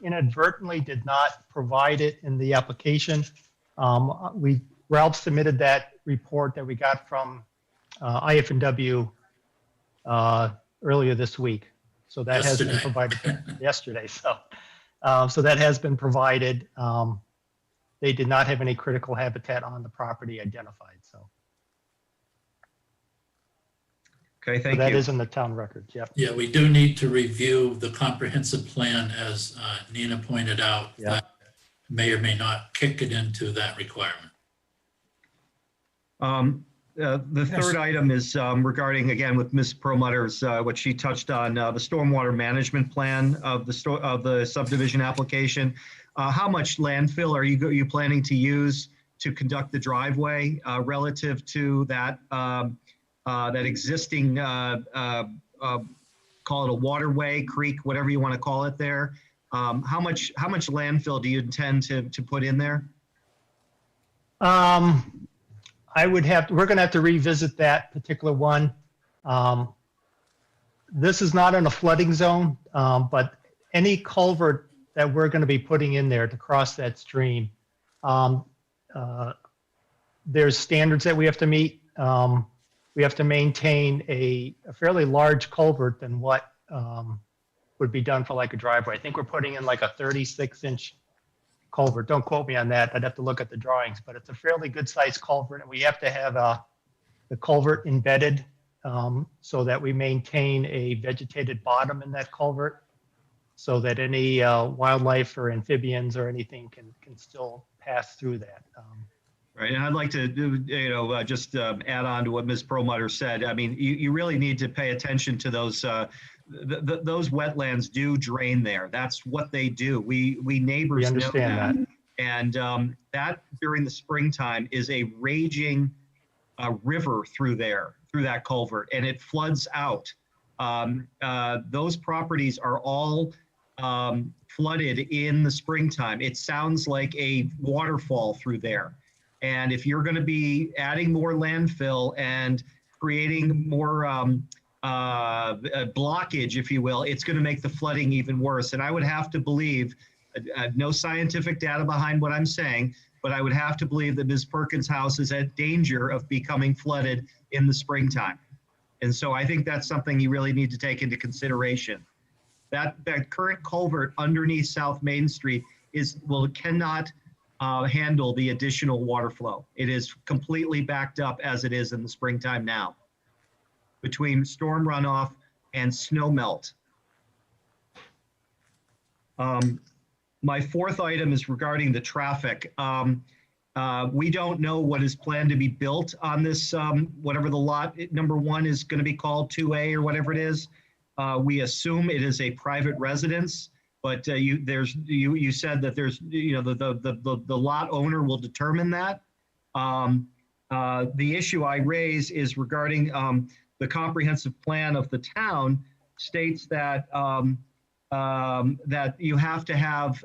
inadvertently did not provide it in the application. Ralph submitted that report that we got from IF&W earlier this week. So that has been provided yesterday. So that has been provided. They did not have any critical habitat on the property identified. So.
Okay, thank you.
That is in the town records, yep.
Yeah, we do need to review the comprehensive plan, as Nina pointed out.
Yeah.
That may or may not kick it into that requirement.
The third item is regarding, again, with Ms. Perlmutter's, what she touched on, the stormwater management plan of the subdivision application. How much landfill are you planning to use to conduct the driveway relative to that that existing, call it a waterway, creek, whatever you want to call it there? How much landfill do you intend to put in there?
We're going to have to revisit that particular one. This is not in a flooding zone, but any culvert that we're going to be putting in there to cross that stream, there's standards that we have to meet. We have to maintain a fairly large culvert than what would be done for like a driveway. I think we're putting in like a 36-inch culvert. Don't quote me on that. I'd have to look at the drawings, but it's a fairly good sized culvert, and we have to have the culvert embedded so that we maintain a vegetated bottom in that culvert so that any wildlife or amphibians or anything can still pass through that.
Right, and I'd like to just add on to what Ms. Perlmutter said. I mean, you really need to pay attention to those. Those wetlands do drain there. That's what they do. We neighbors know that. And that during the springtime is a raging river through that culvert, and it floods out. Those properties are all flooded in the springtime. It sounds like a waterfall through there. And if you're going to be adding more landfill and creating more blockage, if you will, it's going to make the flooding even worse. And I would have to believe, no scientific data behind what I'm saying, but I would have to believe that Ms. Perkins' house is at danger of becoming flooded in the springtime. And so I think that's something you really need to take into consideration. That current culvert underneath South Main Street cannot handle the additional water flow. It is completely backed up as it is in the springtime now, between storm runoff and snow melt. My fourth item is regarding the traffic. We don't know what is planned to be built on this, whatever the lot number 1 is going to be called, 2A or whatever it is. We assume it is a private residence, but you said that there's, the lot owner will determine that. The issue I raise is regarding the comprehensive plan of the town states that that you have to have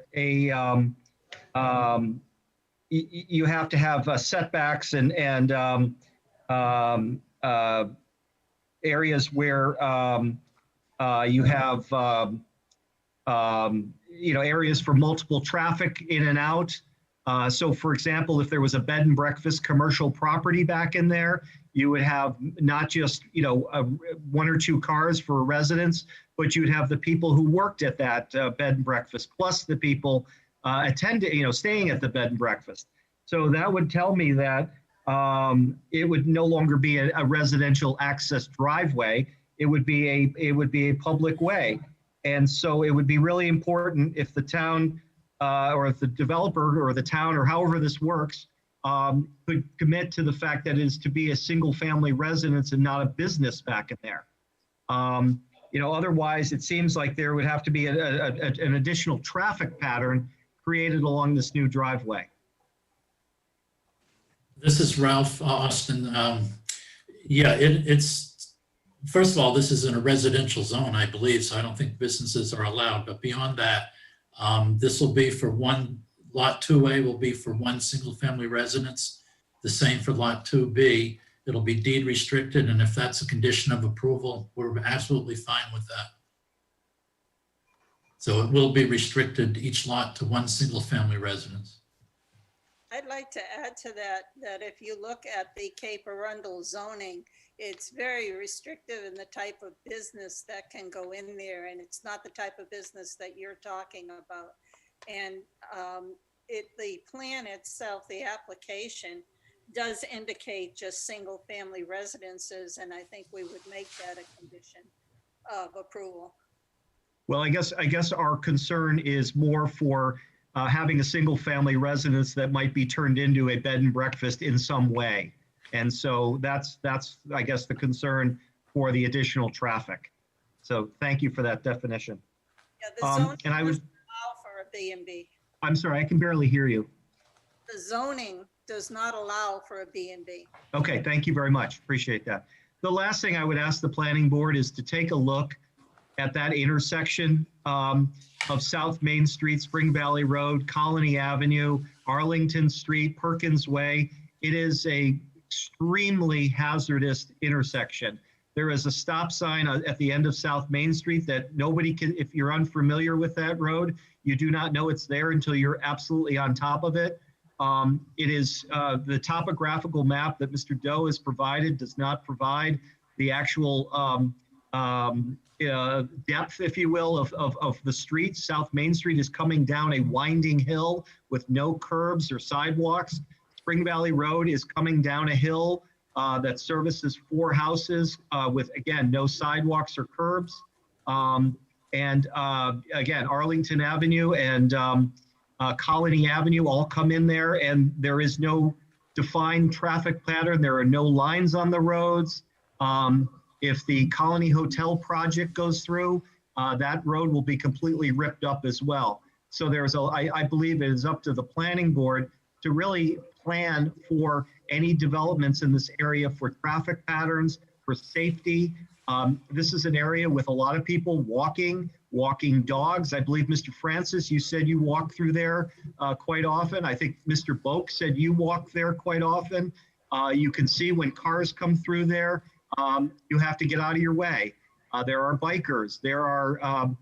setbacks and areas where you have areas for multiple traffic in and out. So for example, if there was a bed and breakfast commercial property back in there, you would have not just 1 or 2 cars for residents, but you'd have the people who worked at that bed and breakfast, plus the people staying at the bed and breakfast. So that would tell me that it would no longer be a residential access driveway. It would be a public way. And so it would be really important if the town or if the developer or the town or however this works could commit to the fact that it is to be a single family residence and not a business back in there. Otherwise it seems like there would have to be an additional traffic pattern created along this new driveway.
This is Ralph Austin. It's first of all, this is in a residential zone, I believe, so I don't think businesses are allowed. But beyond that, this will be for one, lot 2A will be for 1 single family residence. The same for lot 2B. It'll be deed restricted, and if that's a condition of approval, we're absolutely fine with that. So it will be restricted, each lot, to 1 single family residence.
I'd like to add to that, that if you look at the Cape Arundel zoning, it's very restrictive in the type of business that can go in there, and it's not the type of business that you're talking about. And the plan itself, the application, does indicate just single family residences, and I think we would make that a condition of approval.
Well, I guess our concern is more for having a single family residence that might be turned into a bed and breakfast in some way. And so that's I guess the concern for the additional traffic. So thank you for that definition.
Yeah, the zoning
and I was
doesn't allow for a B&B.
I'm sorry, I can barely hear you.
The zoning does not allow for a B&B.
Okay, thank you very much. Appreciate that. The last thing I would ask the planning board is to take a look at that intersection of South Main Street, Spring Valley Road, Colony Avenue, Arlington Street, Perkins Way. It is a extremely hazardous intersection. There is a stop sign at the end of South Main Street that nobody can, if you're unfamiliar with that road, you do not know it's there until you're absolutely on top of it. It is the topographical map that Mr. Doe has provided does not provide the actual depth, if you will, of the street. South Main Street is coming down a winding hill with no curbs or sidewalks. Spring Valley Road is coming down a hill that services 4 houses with, again, no sidewalks or curbs. Again, Arlington Avenue and Colony Avenue all come in there, and there is no defined traffic pattern. There are no lines on the roads. If the Colony Hotel project goes through, that road will be completely ripped up as well. So I believe it is up to the planning board to really plan for any developments in this area for traffic patterns, for safety. This is an area with a lot of people walking dogs. I believe, Mr. Francis, you said you walk through there quite often. I think Mr. Boak said you walk there quite often. You can see when cars come through there, you have to get out of your way. There are bikers. There are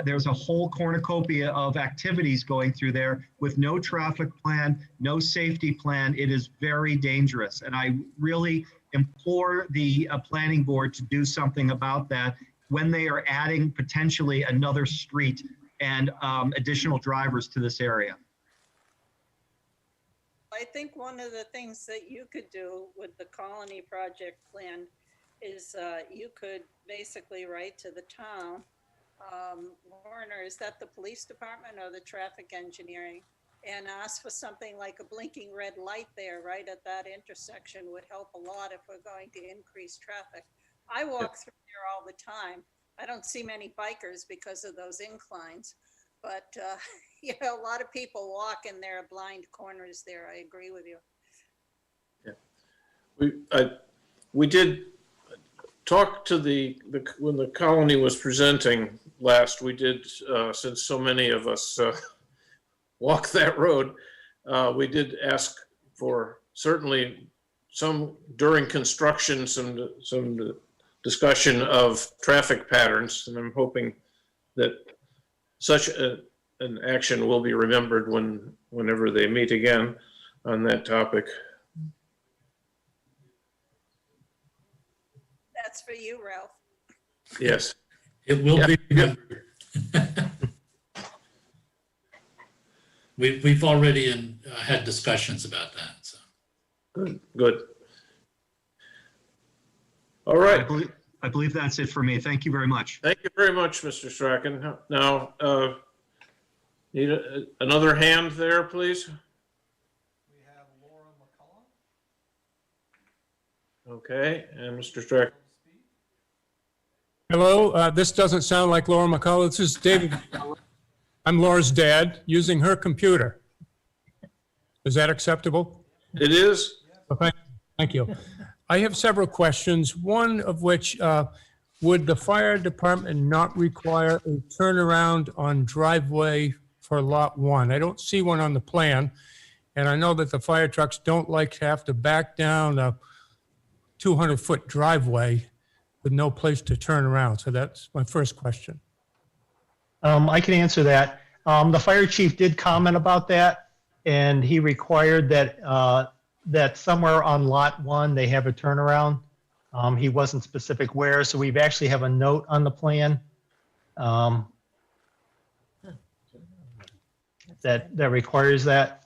There's a whole cornucopia of activities going through there with no traffic plan, no safety plan. It is very dangerous. And I really implore the planning board to do something about that when they are adding potentially another street and additional drivers to this area.
I think one of the things that you could do with the colony project plan is you could basically write to the town. Warner, is that the police department or the traffic engineering? And ask for something like a blinking red light there, right at that intersection would help a lot if we're going to increase traffic. I walk through there all the time. I don't see many bikers because of those inclines, but you know, a lot of people walk in their blind corners there. I agree with you.
Yeah. We did talk to when the colony was presenting last, we did, since so many of us walk that road, we did ask for certainly some, during construction, some discussion of traffic patterns, and I'm hoping that such an action will be remembered whenever they meet again on that topic.
That's for you, Ralph.
Yes.
It will be remembered. We've already had discussions about that. So.
Good. All right.
I believe that's it for me. Thank you very much.
Thank you very much, Mr. Strachan. Now, need another hand there, please.
We have Laura McCullough.
Okay, and Mr. Strachan.
Hello, this doesn't sound like Laura McCullough. This is David. I'm Laura's dad using her computer. Is that acceptable?
It is.
Okay, thank you. I have several questions, one of which, would the fire department not require a turnaround on driveway for lot 1? I don't see one on the plan, and I know that the fire trucks don't like to have to back down a 200-foot driveway with no place to turn around. So that's my first question.
I can answer that. The fire chief did comment about that, and he required that that somewhere on lot 1 they have a turnaround. He wasn't specific where, so we've actually have a note on the plan that requires that.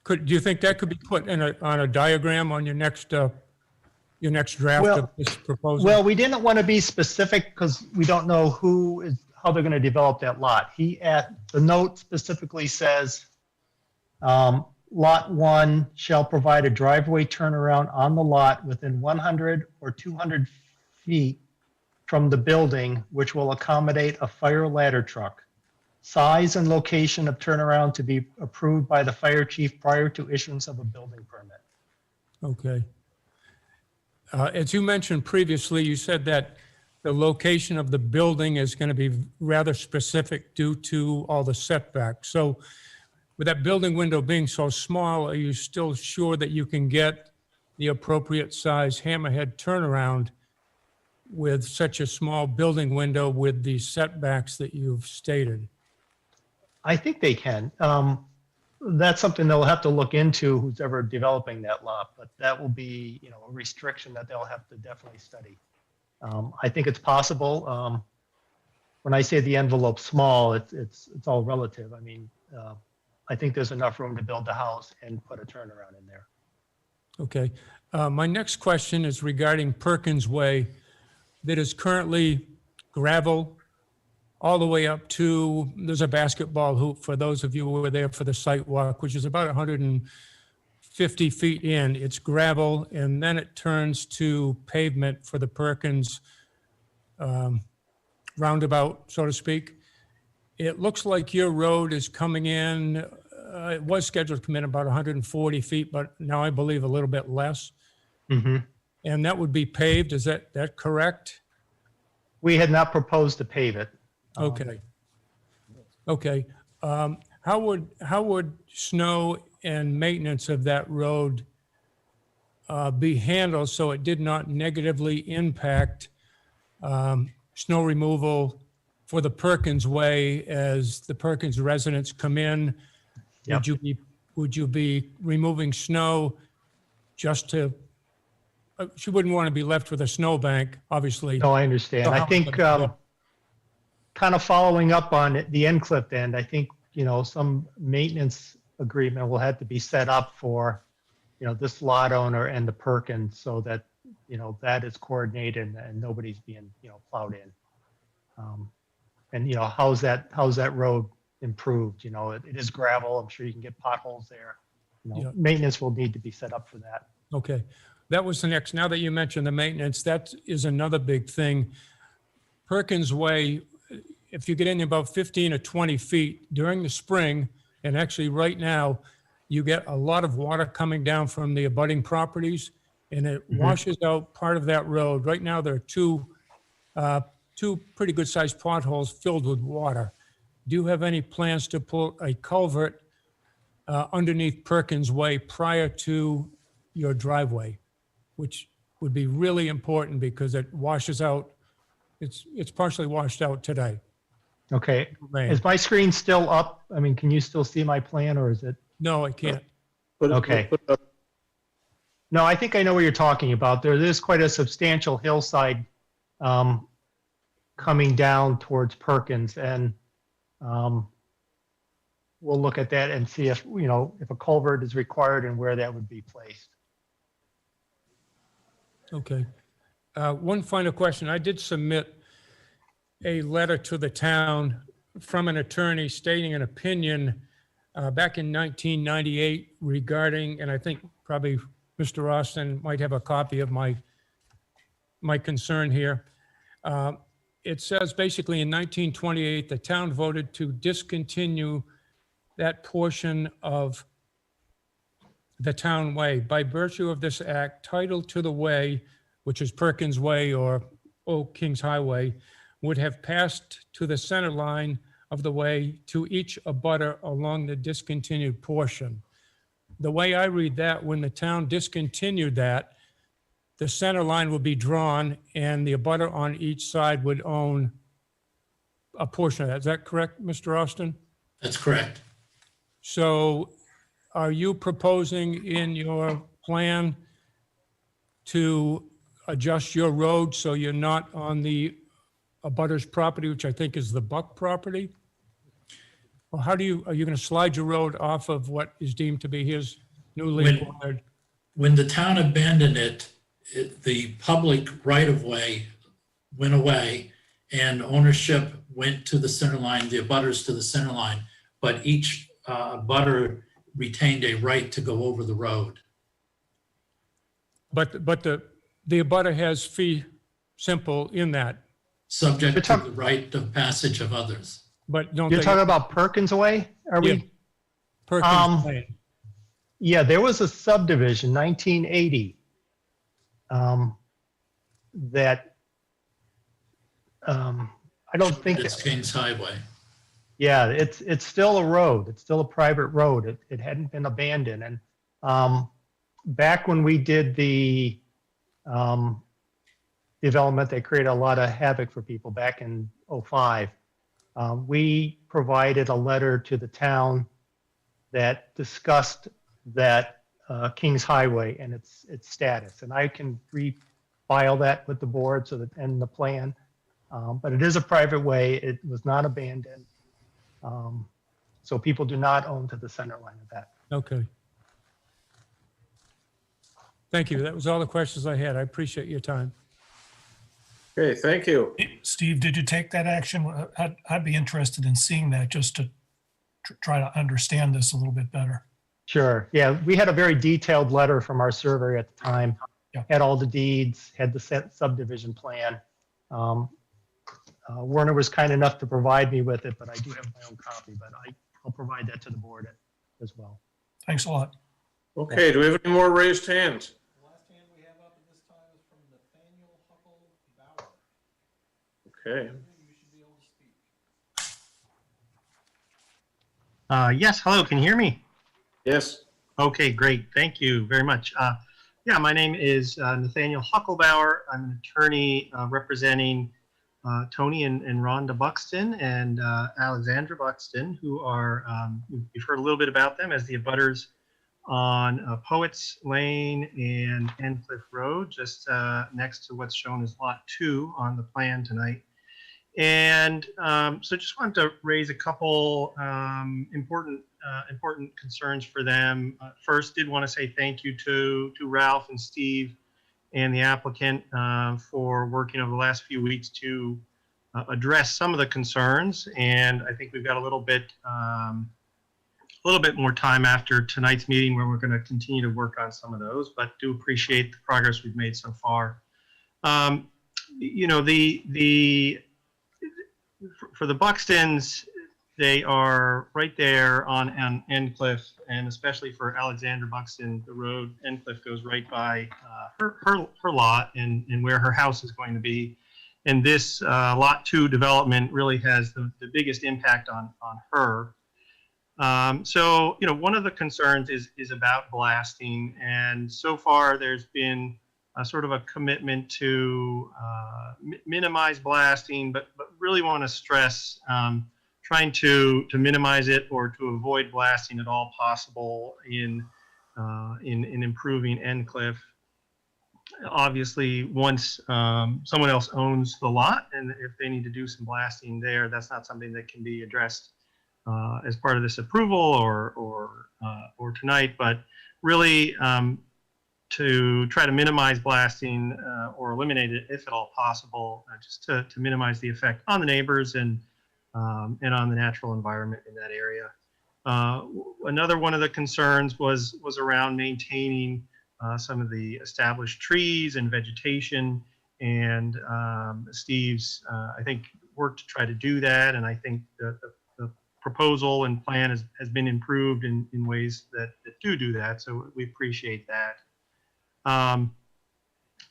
Do you think that could be put in on a diagram on your next draft of this proposal?
Well, we didn't want to be specific because we don't know how they're going to develop that lot. The note specifically says, lot 1 shall provide a driveway turnaround on the lot within 100 or 200 feet from the building, which will accommodate a fire ladder truck. Size and location of turnaround to be approved by the fire chief prior to issuance of a building permit.
Okay. As you mentioned previously, you said that the location of the building is going to be rather specific due to all the setbacks. So with that building window being so small, are you still sure that you can get the appropriate size hammerhead turnaround with such a small building window with the setbacks that you've stated?
I think they can. That's something they'll have to look into, who's ever developing that lot, but that will be, a restriction that they'll have to definitely study. I think it's possible. When I say the envelope small, it's all relative. I mean, I think there's enough room to build the house and put a turnaround in there.
Okay. My next question is regarding Perkins Way that is currently gravel all the way up to, there's a basketball hoop for those of you who were there for the site walk, which is about 150 feet in. It's gravel, and then it turns to pavement for the Perkins roundabout, so to speak. It looks like your road is coming in, it was scheduled to come in about 140 feet, but now I believe a little bit less.
Mm-hmm.
And that would be paved, is that correct?
We had not proposed to pave it.
Okay. Okay. How would snow and maintenance of that road be handled so it did not negatively impact snow removal for the Perkins Way as the Perkins residents come in?
Yep.
Would you be removing snow just to, she wouldn't want to be left with a snowbank, obviously.
No, I understand.
So
I
how
think,
much-
kind of following up on the end clip end, I think, some maintenance agreement will have to be set up for, this lot owner and the Perkins so that, that is coordinated and nobody's being, plowed in. And, how's that road improved? It is gravel. I'm sure you can get potholes there.
Yeah.
Maintenance will need to be set up for that.
Okay, that was the next, now that you mentioned the maintenance, that is another big thing. Perkins Way, if you get in about 15 or 20 feet during the spring, and actually right now, you get a lot of water coming down from the abutting properties, and it washes out part of that road. Right now, there are two pretty good-sized potholes filled with water. Do you have any plans to put a culvert underneath Perkins Way prior to your driveway, which would be really important because it washes out, it's partially washed out today.
Okay.
Rain.
Is my screen still up? I mean, can you still see my plan or is it?
No, I can't.
Okay. No, I think I know what you're talking about. There is quite a substantial hillside coming down towards Perkins, and we'll look at that and see if, if a culvert is required and where that would be placed.
Okay. One final question. I did submit a letter to the town from an attorney stating an opinion back in 1998 regarding, and I think probably Mr. Austin might have a copy of my concern here. It says basically in 1928, the town voted to discontinue that portion of the town way. By virtue of this act, title to the way, which is Perkins Way or Old Kings Highway, would have passed to the center line of the way to each abutter along the discontinued portion. The way I read that, when the town discontinued that, the center line would be drawn and the abutter on each side would own a portion of that. Is that correct, Mr. Austin?
That's correct.
So are you proposing in your plan to adjust your road so you're not on the abutter's property, which I think is the Buck property? Or are you going to slide your road off of what is deemed to be his newly acquired?
When the town abandoned it, the public right-of-way went away and ownership went to the center line, the abutters to the center line, but each abutter retained a right to go over the road.
But the abutter has fee simple in that.
Subject to the right of passage of others.
But don't
You're
they?
talking about Perkins Way? Are
Yeah.
we?
Perkins Lane.
Yeah, there was a subdivision, 1980, that I don't think.
It's Kings Highway.
Yeah, it's still a road. It's still a private road. It hadn't been abandoned. And back when we did the development, they created a lot of havoc for people back in '05. We provided a letter to the town that discussed that Kings Highway and its status. And I can refile that with the board so that, and the plan. But it is a private way. It was not abandoned. So people do not own to the center line of that.
Okay. Thank you. That was all the questions I had. I appreciate your time.
Okay, thank you.
Steve, did you take that action? I'd be interested in seeing that just to try to understand this a little bit better.
Sure. Yeah, we had a very detailed letter from our surveyor at the time.
Yeah.
Had all the deeds, had the subdivision plan. Werner was kind enough to provide me with it, but I do have my own copy, but I'll provide that to the board as well.
Thanks a lot.
Okay, do we have any more raised hands?
The last hand we have up at this time is from Nathaniel Huckle Bauer.
Okay,
You should be able to speak.
Yes, hello, can you hear me?
yes,
Okay, great, thank you very much. Yeah, my name is Nathaniel Huckelbauer. I'm an attorney representing Tony and Rhonda Buxton and Alexandra Buxton, who are, you've heard a little bit about them as the abutters on Poets Lane and Endcliff Road, just next to what's shown as Lot 2 on the plan tonight. And so just wanted to raise a couple important concerns for them. First, did want to say thank you to Ralph and Steve and the applicant for working over the last few weeks to address some of the concerns. And I think we've got a little bit more time after tonight's meeting where we're going to continue to work on some of those, but do appreciate the progress we've made so far. You know, for the Buxtons, they are right there on Endcliff, and especially for Alexandra Buxton, the road Endcliff goes right by her lot and where her house is going to be. And this Lot 2 development really has the biggest impact on her. So, you know, one of the concerns is about blasting, and so far there's been a sort of a commitment to minimize blasting, but really want to stress trying to minimize it or to avoid blasting at all possible in improving Endcliff. Obviously, once someone else owns the lot, and if they need to do some blasting there, that's not something that can be addressed as part of this approval or tonight, but really to try to minimize blasting or eliminate it if at all possible, just to minimize the effect on the neighbors and on the natural environment in that area. Another one of the concerns was around maintaining some of the established trees and vegetation, and Steve's, I think, work to try to do that, and I think the proposal and plan has been improved in ways that do that, so we appreciate that.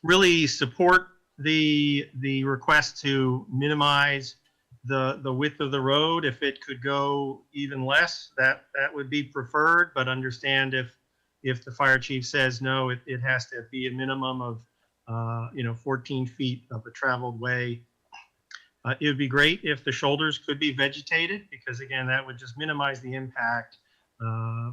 Really support the request to minimize the width of the road. If it could go even less, that would be preferred, but understand if the fire chief says no, it has to be a minimum of 14 feet of a traveled way. It would be great if the shoulders could be vegetated, because again, that would just minimize the impact,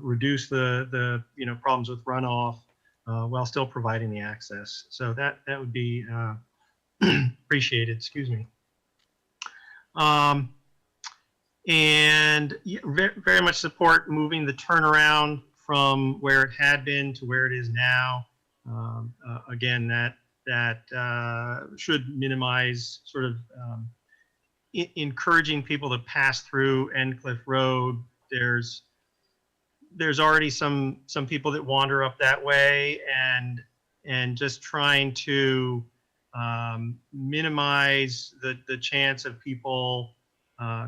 reduce the problems with runoff, while still providing the access. So that would be appreciated. Excuse me. And very much support moving the turnaround from where it had been to where it is now. Again, that should minimize sort of encouraging people to pass through Endcliff Road. There's already some people that wander up that way, and just trying to minimize the chance of people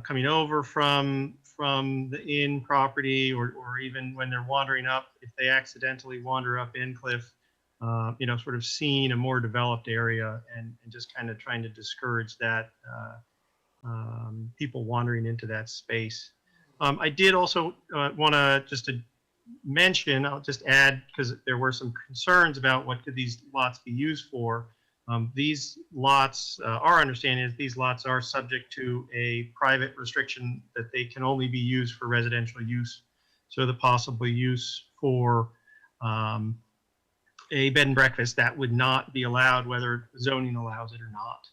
coming over from the inn property, or even when they're wandering up, if they accidentally wander up Endcliff, sort of seeing a more developed area, and just kind of trying to discourage that people wandering into that space. I did also want to just mention, I'll just add, because there were some concerns about what could these lots be used for. These lots, our understanding is these lots are subject to a private restriction that they can only be used for residential use. So the possible use for a bed and breakfast, that would not be allowed, whether zoning allows it or not.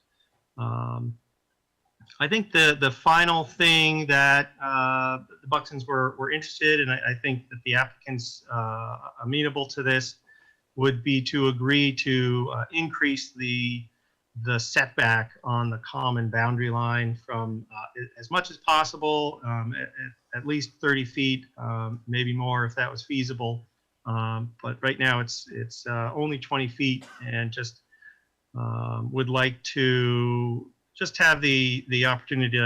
I think the final thing that the Buxtons were interested in, I think that the applicants amenable to this, would be to agree to increase the setback on the common boundary line from as much as possible, at least 30 feet, maybe more if that was feasible. But right now it's only 20 feet, and just would like to just have the opportunity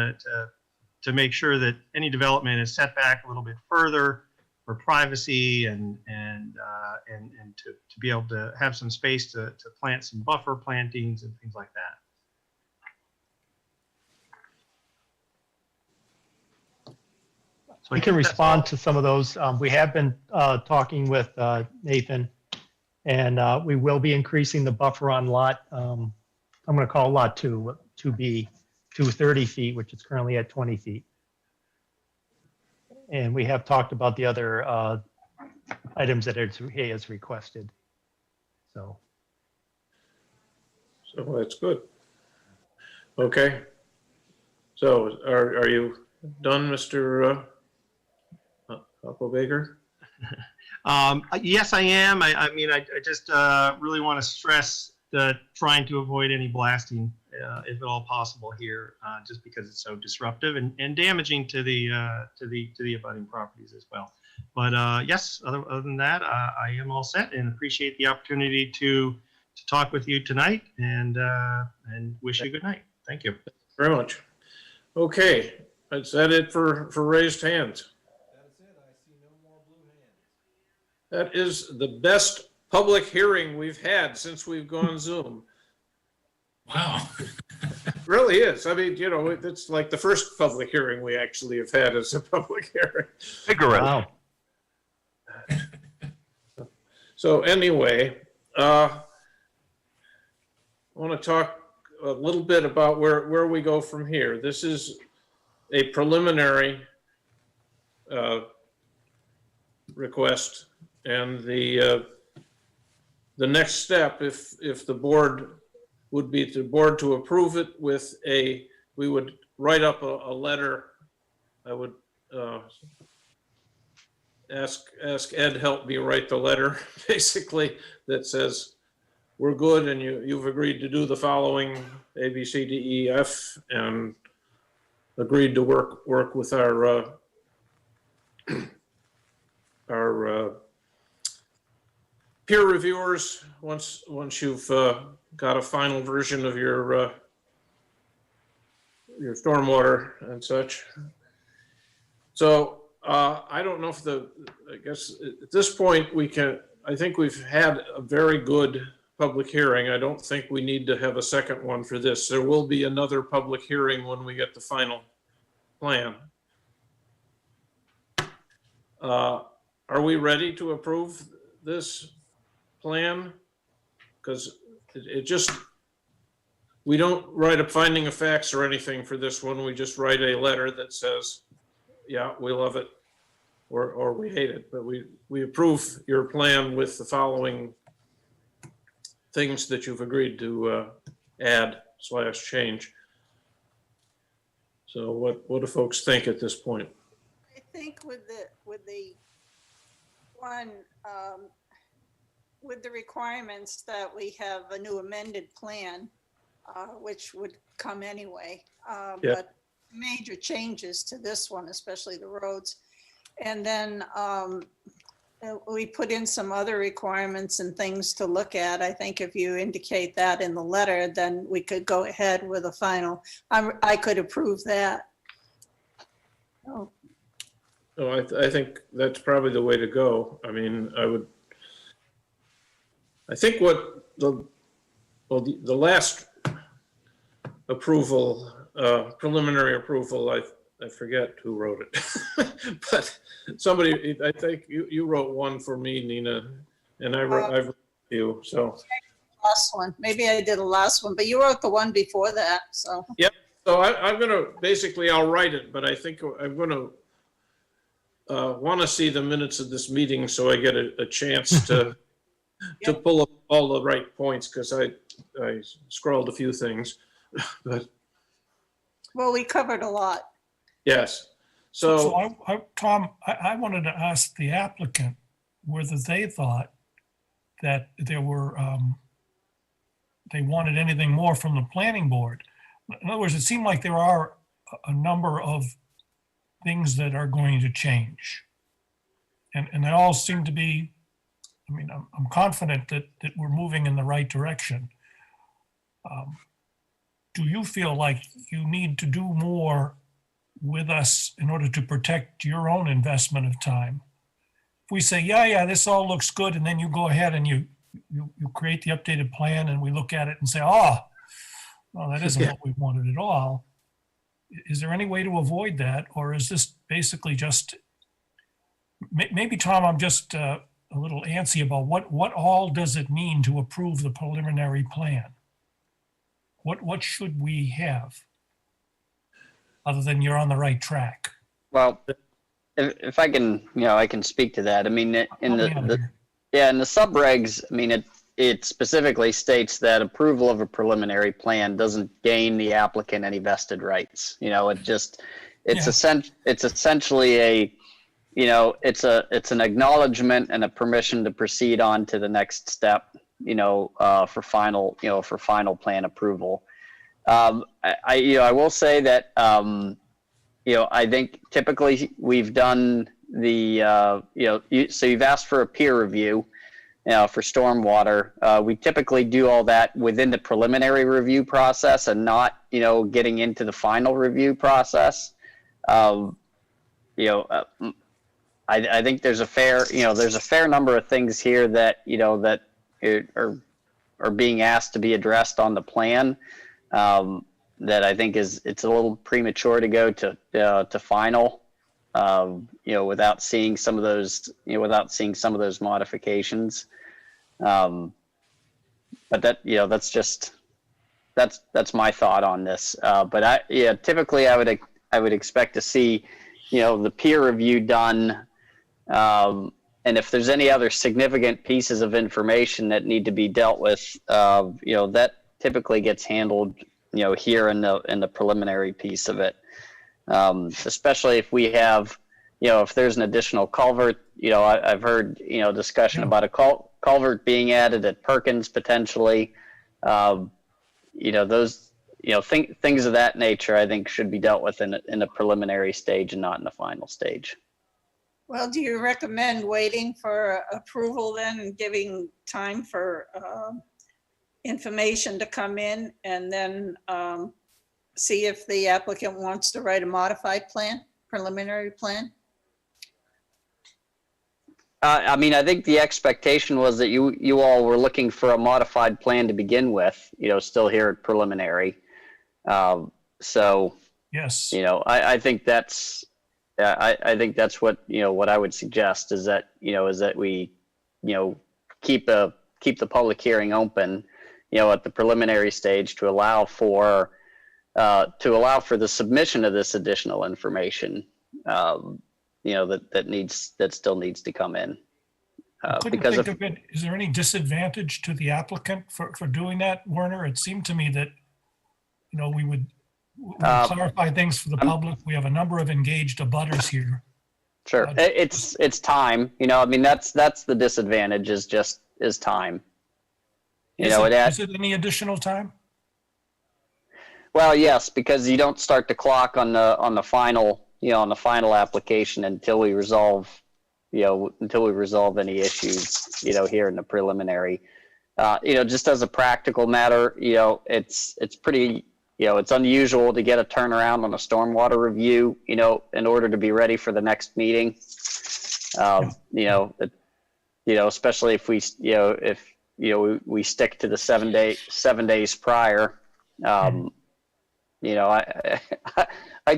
to make sure that any development is set back a little bit further for privacy and to be able to have some space to plant some buffer plantings and things like that.
So I can respond to some of those. We have been talking with Nathan, and we will be increasing the buffer on lot, I'm going to call lot 2, 2B. to 30 feet, which is currently at 20 feet. And we have talked about the other items that he has requested. So.
So that's good. Okay. So are you done, Mr. Baker?
Yes, I am. I mean, I just really want to stress that trying to avoid any blasting, if at all possible here, just because it's so disruptive and damaging to the abutting properties as well. But yes, other than that, I am all set and appreciate the opportunity to talk with you tonight and wish you a good night. Thank you
very much. Okay, is that it for raised hands?
That's it. I see no more blue hands.
That is the best public hearing we've had since we've gone Zoom.
Wow.
Really is. I mean, you know, it's like the first public hearing we actually have had as a public hearing.
Vigorous.
Wow.
So anyway, I want to talk a little bit about where we go from here. This is a preliminary request, and the next step, if the board would be the board to approve it with we would write up a letter. I would ask Ed help me write the letter, basically, that says we're good and you've agreed to do the following A, B, C, D, E, F, and agreed to work with our peer reviewers once you've got a final version of your stormwater and such. So I don't know if I guess at this point I think we've had a very good public hearing. I don't think we need to have a second one for this. There will be another public hearing when we get the final plan. Are we ready to approve this plan? Because we don't write a finding of facts or anything for this one. We just write a letter that says, yeah, we love it, or we hate it, but we approve your plan with the following things that you've agreed to add/change. So what do folks think at this point?
I think with the one, with the requirements that we have a new amended plan, which would come anyway,
Yeah.
but major changes to this one, especially the roads. And then we put in some other requirements and things to look at. I think if you indicate that in the letter, then we could go ahead with a final. I could approve that. Oh.
No, I think that's probably the way to go. I mean, I think what the last approval, preliminary approval, I forget who wrote it, but somebody, I think you wrote one for me, Nina, and I've written you, so.
Last one, maybe I did a last one, but you wrote the one before that, so.
Yep, so I'm gonna, basically I'll write it, but I think I'm gonna want to see the minutes of this meeting so I get a chance to pull up all the right points, because I scrolled a few things, but.
Well, we covered a lot.
Yes.
So Tom, I wanted to ask the applicant whether they thought that there were, they wanted anything more from the planning board. In other words, it seemed like there are a number of things that are going to change. And they all seem to be, I mean, I'm confident that we're moving in the right direction. Do you feel like you need to do more with us in order to protect your own investment of time? If we say, yeah, this all looks good, and then you go ahead and you create the updated plan and we look at it and say, oh, well, that isn't what we wanted at all. Is there any way to avoid that? Or is this basically just, maybe Tom, I'm just a little antsy about what all does it mean to approve the preliminary plan? What should we have? other than you're on the right track.
Well, if I can, I can speak to that. I mean, in
Help me out
the
here.
yeah, in the subregs, I mean, it specifically states that approval of a preliminary plan doesn't gain the applicant any vested rights. It's essentially a, it's an acknowledgement and a permission to proceed on to the next step, for final plan approval. I will say that, I think typically we've done so you've asked for a peer review, for stormwater. We typically do all that within the preliminary review process and not, getting into the final review process. I think there's a fair number of things here that, that are being asked to be addressed on the plan. That I think it's a little premature to go to final, without seeing some of those, modifications. But that's my thought on this. But typically I would expect to see, the peer review done. And if there's any other significant pieces of information that need to be dealt with, that typically gets handled, here in the preliminary piece of it. Especially if we have, if there's an additional culvert, I've heard, discussion about a culvert being added at Perkins potentially. Those, things of that nature, I think should be dealt with in the preliminary stage and not in the final stage.
Well, do you recommend waiting for approval then and giving time for information to come in and then see if the applicant wants to write a modified plan, preliminary plan?
I mean, I think the expectation was that you all were looking for a modified plan to begin with, still here at preliminary. So,
Yes.
I think that's, I think that's what, what I would suggest is that, we, keep the public hearing open, at the preliminary stage to allow for the submission of this additional information, that still needs to come in.
Is there any disadvantage to the applicant for doing that, Werner? It seemed to me that, we would clarify things for the public. We have a number of engaged abutters here.
Sure. It's time, I mean, that's the disadvantage is time.
Is it any additional time?
Well, yes, because you don't start the clock on the final, on the final application until we resolve, any issues, here in the preliminary. Just as a practical matter, it's pretty, it's unusual to get a turnaround on a stormwater review, in order to be ready for the next meeting. Especially if we, we stick to the 7 days prior. I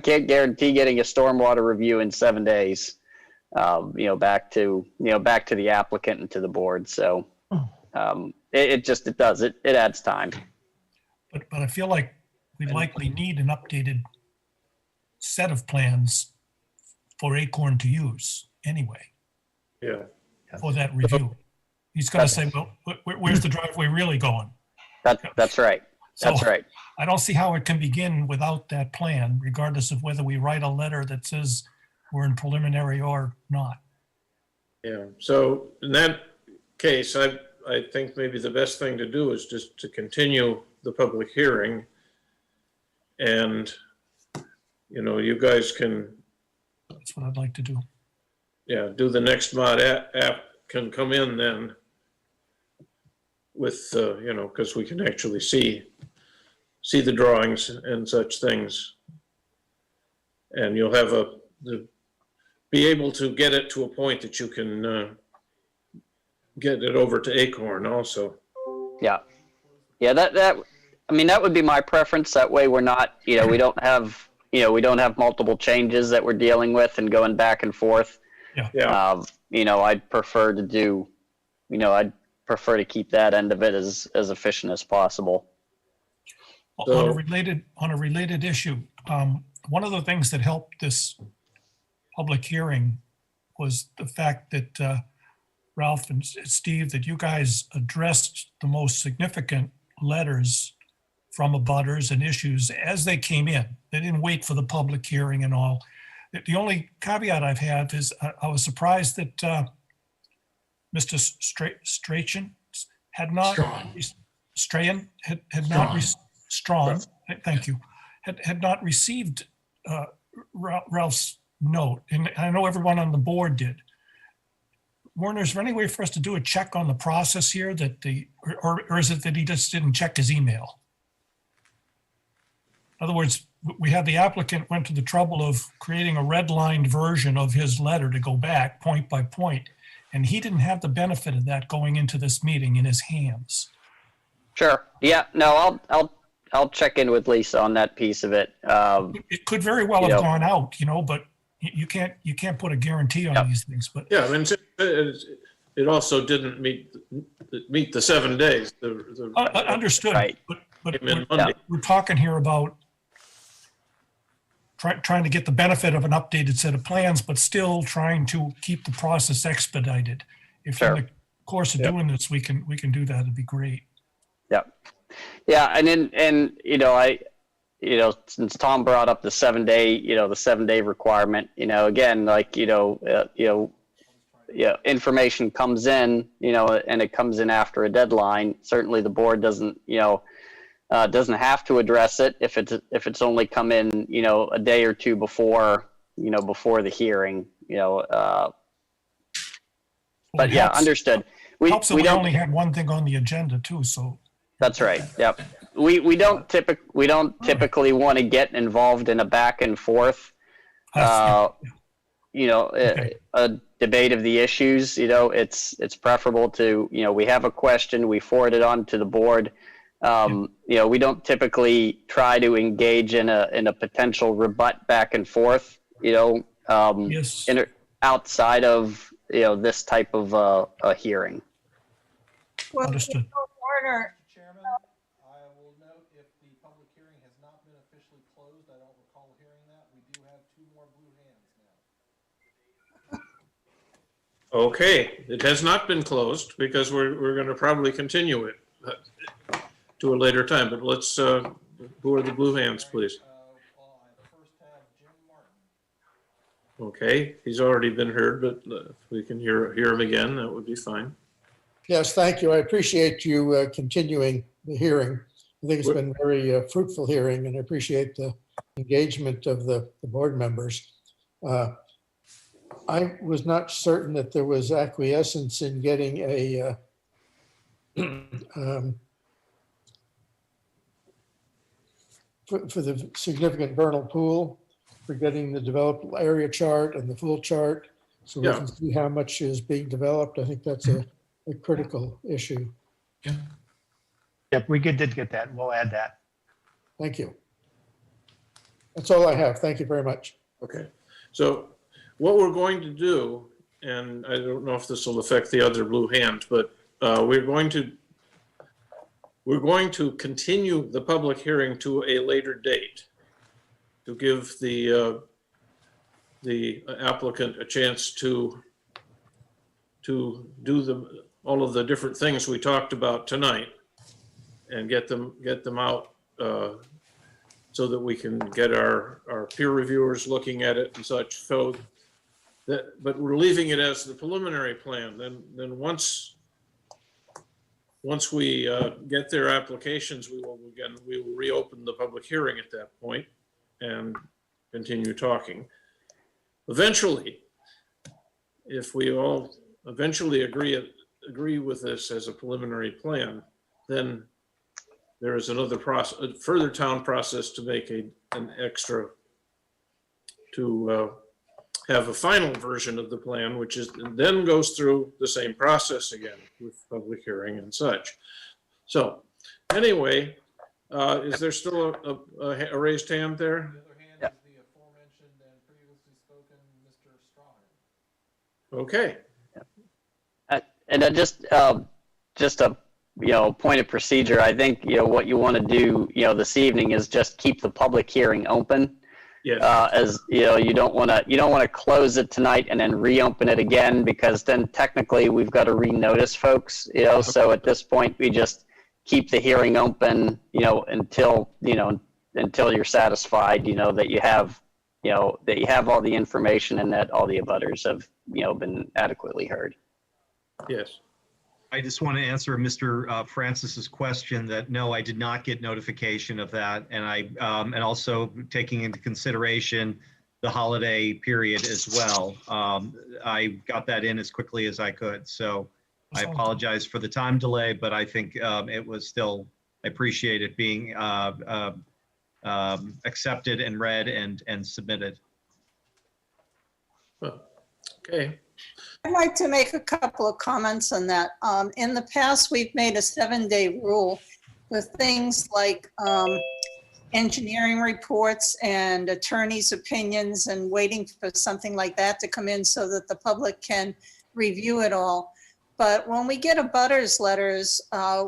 can't guarantee getting a stormwater review in 7 days. Back to the applicant and to the board. So it adds time.
But I feel like we likely need an updated set of plans for Acorn to use anyway.
Yeah.
For that review. He's going to say, well, where's the driveway really going?
That's right. That's right.
I don't see how it can begin without that plan, regardless of whether we write a letter that says we're in preliminary or not.
Yeah, so in that case, I think maybe the best thing to do is just to continue the public hearing. And, you guys can.
That's what I'd like to do.
Yeah, do the next mod app can come in then with, because we can actually see the drawings and such things. And you'll have be able to get it to a point that you can get it over to Acorn also.
Yeah. Yeah, that would be my preference. That way we're not, we don't have multiple changes that we're dealing with and going back and forth.
Yeah.
Yeah.
I'd prefer to keep that end of it as efficient as possible.
On a related issue, one of the things that helped this public hearing was the fact that Ralph and Steve, that you guys addressed the most significant letters from abutters and issues as they came in. They didn't wait for the public hearing and all. The only caveat I've had is I was surprised that Mr. Strachan had not, Strahan had not, Strawn, thank you, had not received Ralph's note. And I know everyone on the board did. Warner, is there any way for us to do a check on the process here that or is it that he just didn't check his email? In other words, we had the applicant went to the trouble of creating a redlined version of his letter to go back point by point, and he didn't have the benefit of that going into this meeting in his hands.
Sure. Yeah. No, I'll check in with Lisa on that piece of it.
It could very well have gone out, but you can't put a guarantee on these things. But
yeah, I mean, it also didn't meet the 7 days.
Understood.
Right.
But we're talking here about trying to get the benefit of an updated set of plans, but still trying to keep the process expedited. If in the course of doing this, we can do that, it'd be great.
Yeah. Yeah. And since Tom brought up the 7 day, the 7 day requirement, again, like, information comes in, and it comes in after a deadline. Certainly the board doesn't have to address it if it's only come in, a day or two before the hearing, but yeah, understood.
We only had one thing on the agenda too, so.
That's right. Yep. We don't typically want to get involved in a back and forth, a debate of the issues. It's preferable to, we have a question, we forward it on to the board. We don't typically try to engage in a potential rebut back and forth, outside of, this type of a hearing.
Well,
Understood.
Warner,
Chairman, I will note if the public hearing has not been officially closed, I don't recall hearing that. We do have 2 more blue hands now.
Okay, it has not been closed because we're going to probably continue it to a later time, but let's, who are the blue hands, please?
I first have Jim Martin.
Okay, he's already been heard, but if we can hear him again, that would be fine.
Yes, thank you. I appreciate you continuing the hearing. I think it's been a very fruitful hearing, and I appreciate the engagement of the board members. I was not certain that there was acquiescence in getting a for the significant vernal pool, for getting the developed area chart and the full chart, so we can see how much is being developed. I think that's a critical issue.
Yep, we did get that. We'll add that.
Thank you. That's all I have. Thank you very much.
Okay, so what we're going to do, and I don't know if this will affect the other blue hand, but we're going to continue the public hearing to a later date to give the applicant a chance to do all of the different things we talked about tonight and get them out so that we can get our peer reviewers looking at it and such. So that, but we're leaving it as the preliminary plan. Then once we get their applications, we will reopen the public hearing at that point and continue talking. Eventually, if we all eventually agree with this as a preliminary plan, then there is another process, a further town process to make an extra, to have a final version of the plan, which is then goes through the same process again with public hearing and such. So anyway, is there still a raised hand there?
The other hand is the aforementioned and previously spoken Mr. Strahan.
Okay.
And just a point of procedure. I think what you want to do this evening is just keep the public hearing open.
Yes.
As you know, you don't want to close it tonight and then reopen it again, because then technically we've got to renotice folks. So at this point we just keep the hearing open, until you're satisfied, that you have all the information and that all the abutters have been adequately heard.
Yes.
I just want to answer Mr. Francis's question that no, I did not get notification of that. And and also taking into consideration the holiday period as well. I got that in as quickly as I could. So I apologize for the time delay, but I think it was still, I appreciate it being accepted and read and submitted.
Well, okay.
I'd like to make a couple of comments on that. In the past, we've made a 7-day rule with things like engineering reports and attorneys' opinions and waiting for something like that to come in so that the public can review it all. But when we get abutters letters,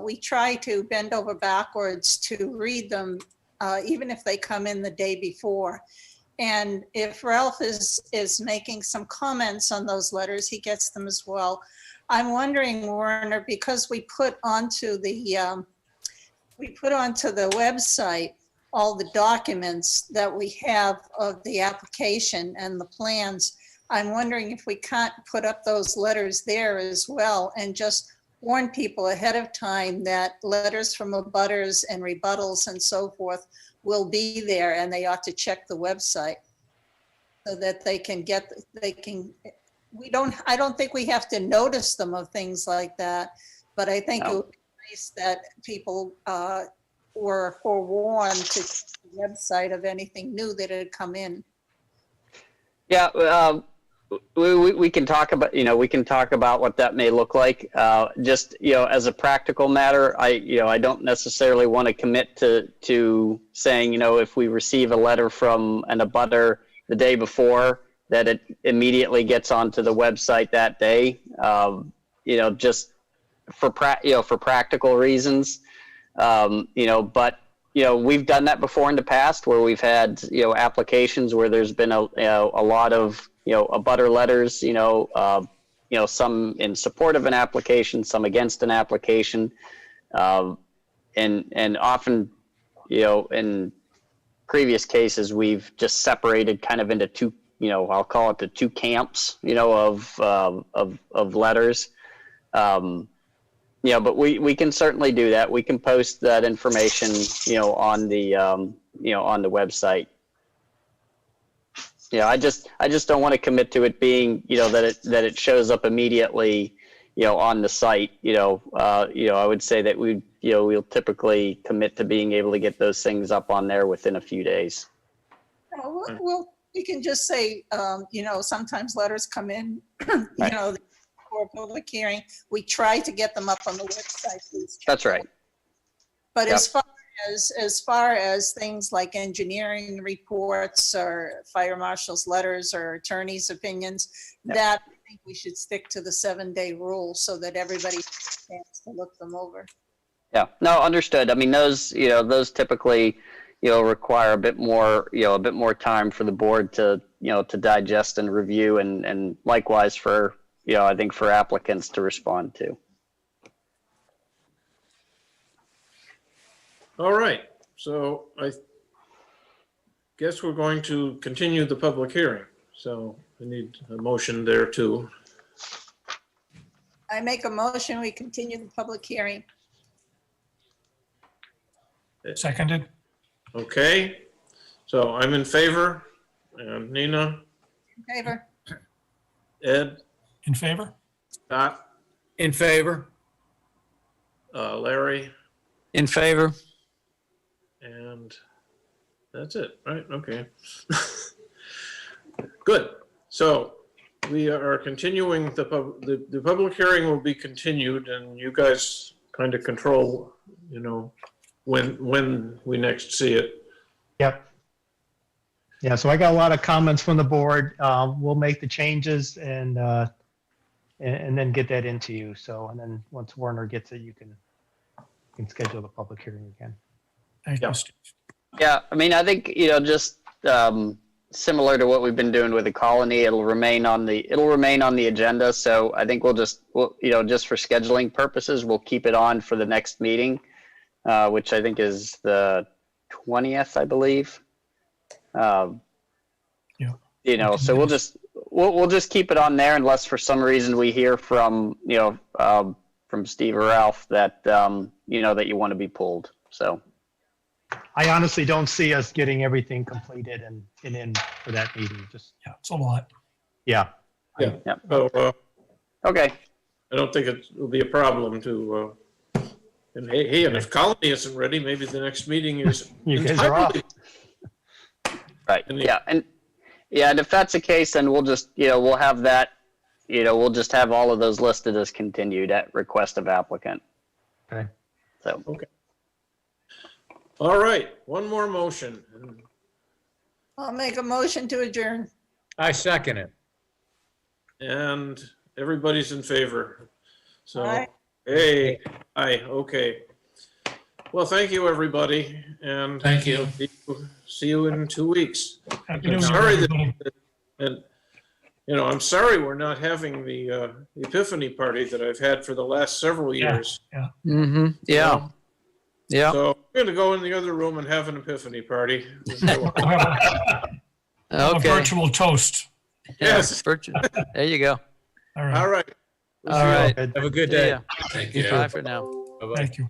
we try to bend over backwards to read them, even if they come in the day before. And if Ralph is making some comments on those letters, he gets them as well. I'm wondering, Werner, because we put onto the website all the documents that we have of the application and the plans, I'm wondering if we can't put up those letters there as well and just warn people ahead of time that letters from abutters and rebuttals and so forth will be there, and they ought to check the website so that they can I don't think we have to notice them of things like that, but I think it would be nice that people were forewarned to check the website of anything new that had come in.
Yeah, we can talk about, what that may look like. Just, as a practical matter, I don't necessarily want to commit to saying, if we receive a letter from an abutter the day before, that it immediately gets onto the website that day. Just for practical reasons. But we've done that before in the past where we've had applications where there's been a lot of abutter letters, some in support of an application, some against an application, and often in previous cases we've just separated kind of into two, I'll call it the two camps, of letters. But we can certainly do that. We can post that information, on the website. I just don't want to commit to it being, that it shows up immediately, on the site. I would say that we'll typically commit to being able to get those things up on there within a few days.
Well, we can just say, sometimes letters come in,
Right.
For a public hearing. We try to get them up on the website. Please check
That's right.
But
Yep.
as far as things like engineering reports or fire marshal's letters or attorney's opinions,
Yep.
that I think we should stick to the 7-day rule so that everybody has a chance to look them over.
Yeah, no, understood. I mean, those typically, require a bit more time for the board to digest and review, and likewise for, I think for applicants to respond to.
All right, so I guess we're going to continue the public hearing. So I need a motion there too.
I make a motion, we continue the public hearing.
Seconded.
Okay, so I'm in favor, and Nina,
In favor?
Ed,
In favor?
Scott,
In favor?
Larry,
In favor?
and that's it, right? Okay. Good. So we are continuing the public hearing will be continued, and you guys kind of control, when we next see it.
Yep. Yeah, so I got a lot of comments from the board. We'll make the changes and then get that into you. So, and then once Werner gets it, you can schedule the public hearing again.
Thank
Yeah.
you, Steve.
Yeah, I mean, I think, just similar to what we've been doing with the colony. It'll remain on the agenda. So I think we'll, just for scheduling purposes, we'll keep it on for the next meeting, which I think is the 20th, I believe. So we'll just keep it on there unless for some reason we hear from Steve or Ralph that that you want to be pulled. So
I honestly don't see us getting everything completed and in for that meeting. Just,
Yeah, it's a lot.
yeah.
Yeah.
Yeah.
So,
okay.
I don't think it will be a problem to, and hey, and if Colony isn't ready, maybe the next meeting is.
You guys are off.
Right.
And
And if that's the case, then we'll just we'll have that. We'll just have all of those listed as continued at request of applicant.
Okay.
So.
Okay. All right, one more motion.
I'll make a motion to adjourn.
I second it.
And everybody's in favor. So,
Aye.
hey, aye, okay. Well, thank you, everybody, and
Thank you.
see you in 2 weeks.
Happy New
I'm
Year,
sorry
everybody.
And, I'm sorry we're not having the Epiphany party that I've had for the last several years.
Mm-hmm. Yeah. Yeah.
So we're gonna go in the other room and have an Epiphany party.
We'll have a
Okay.
virtual toast.
Yes.
There you go.
All right.
All right.
All right.
Have a good
See
day.
ya.
Thank you.
Bye for now.
Bye-bye.
Thank you.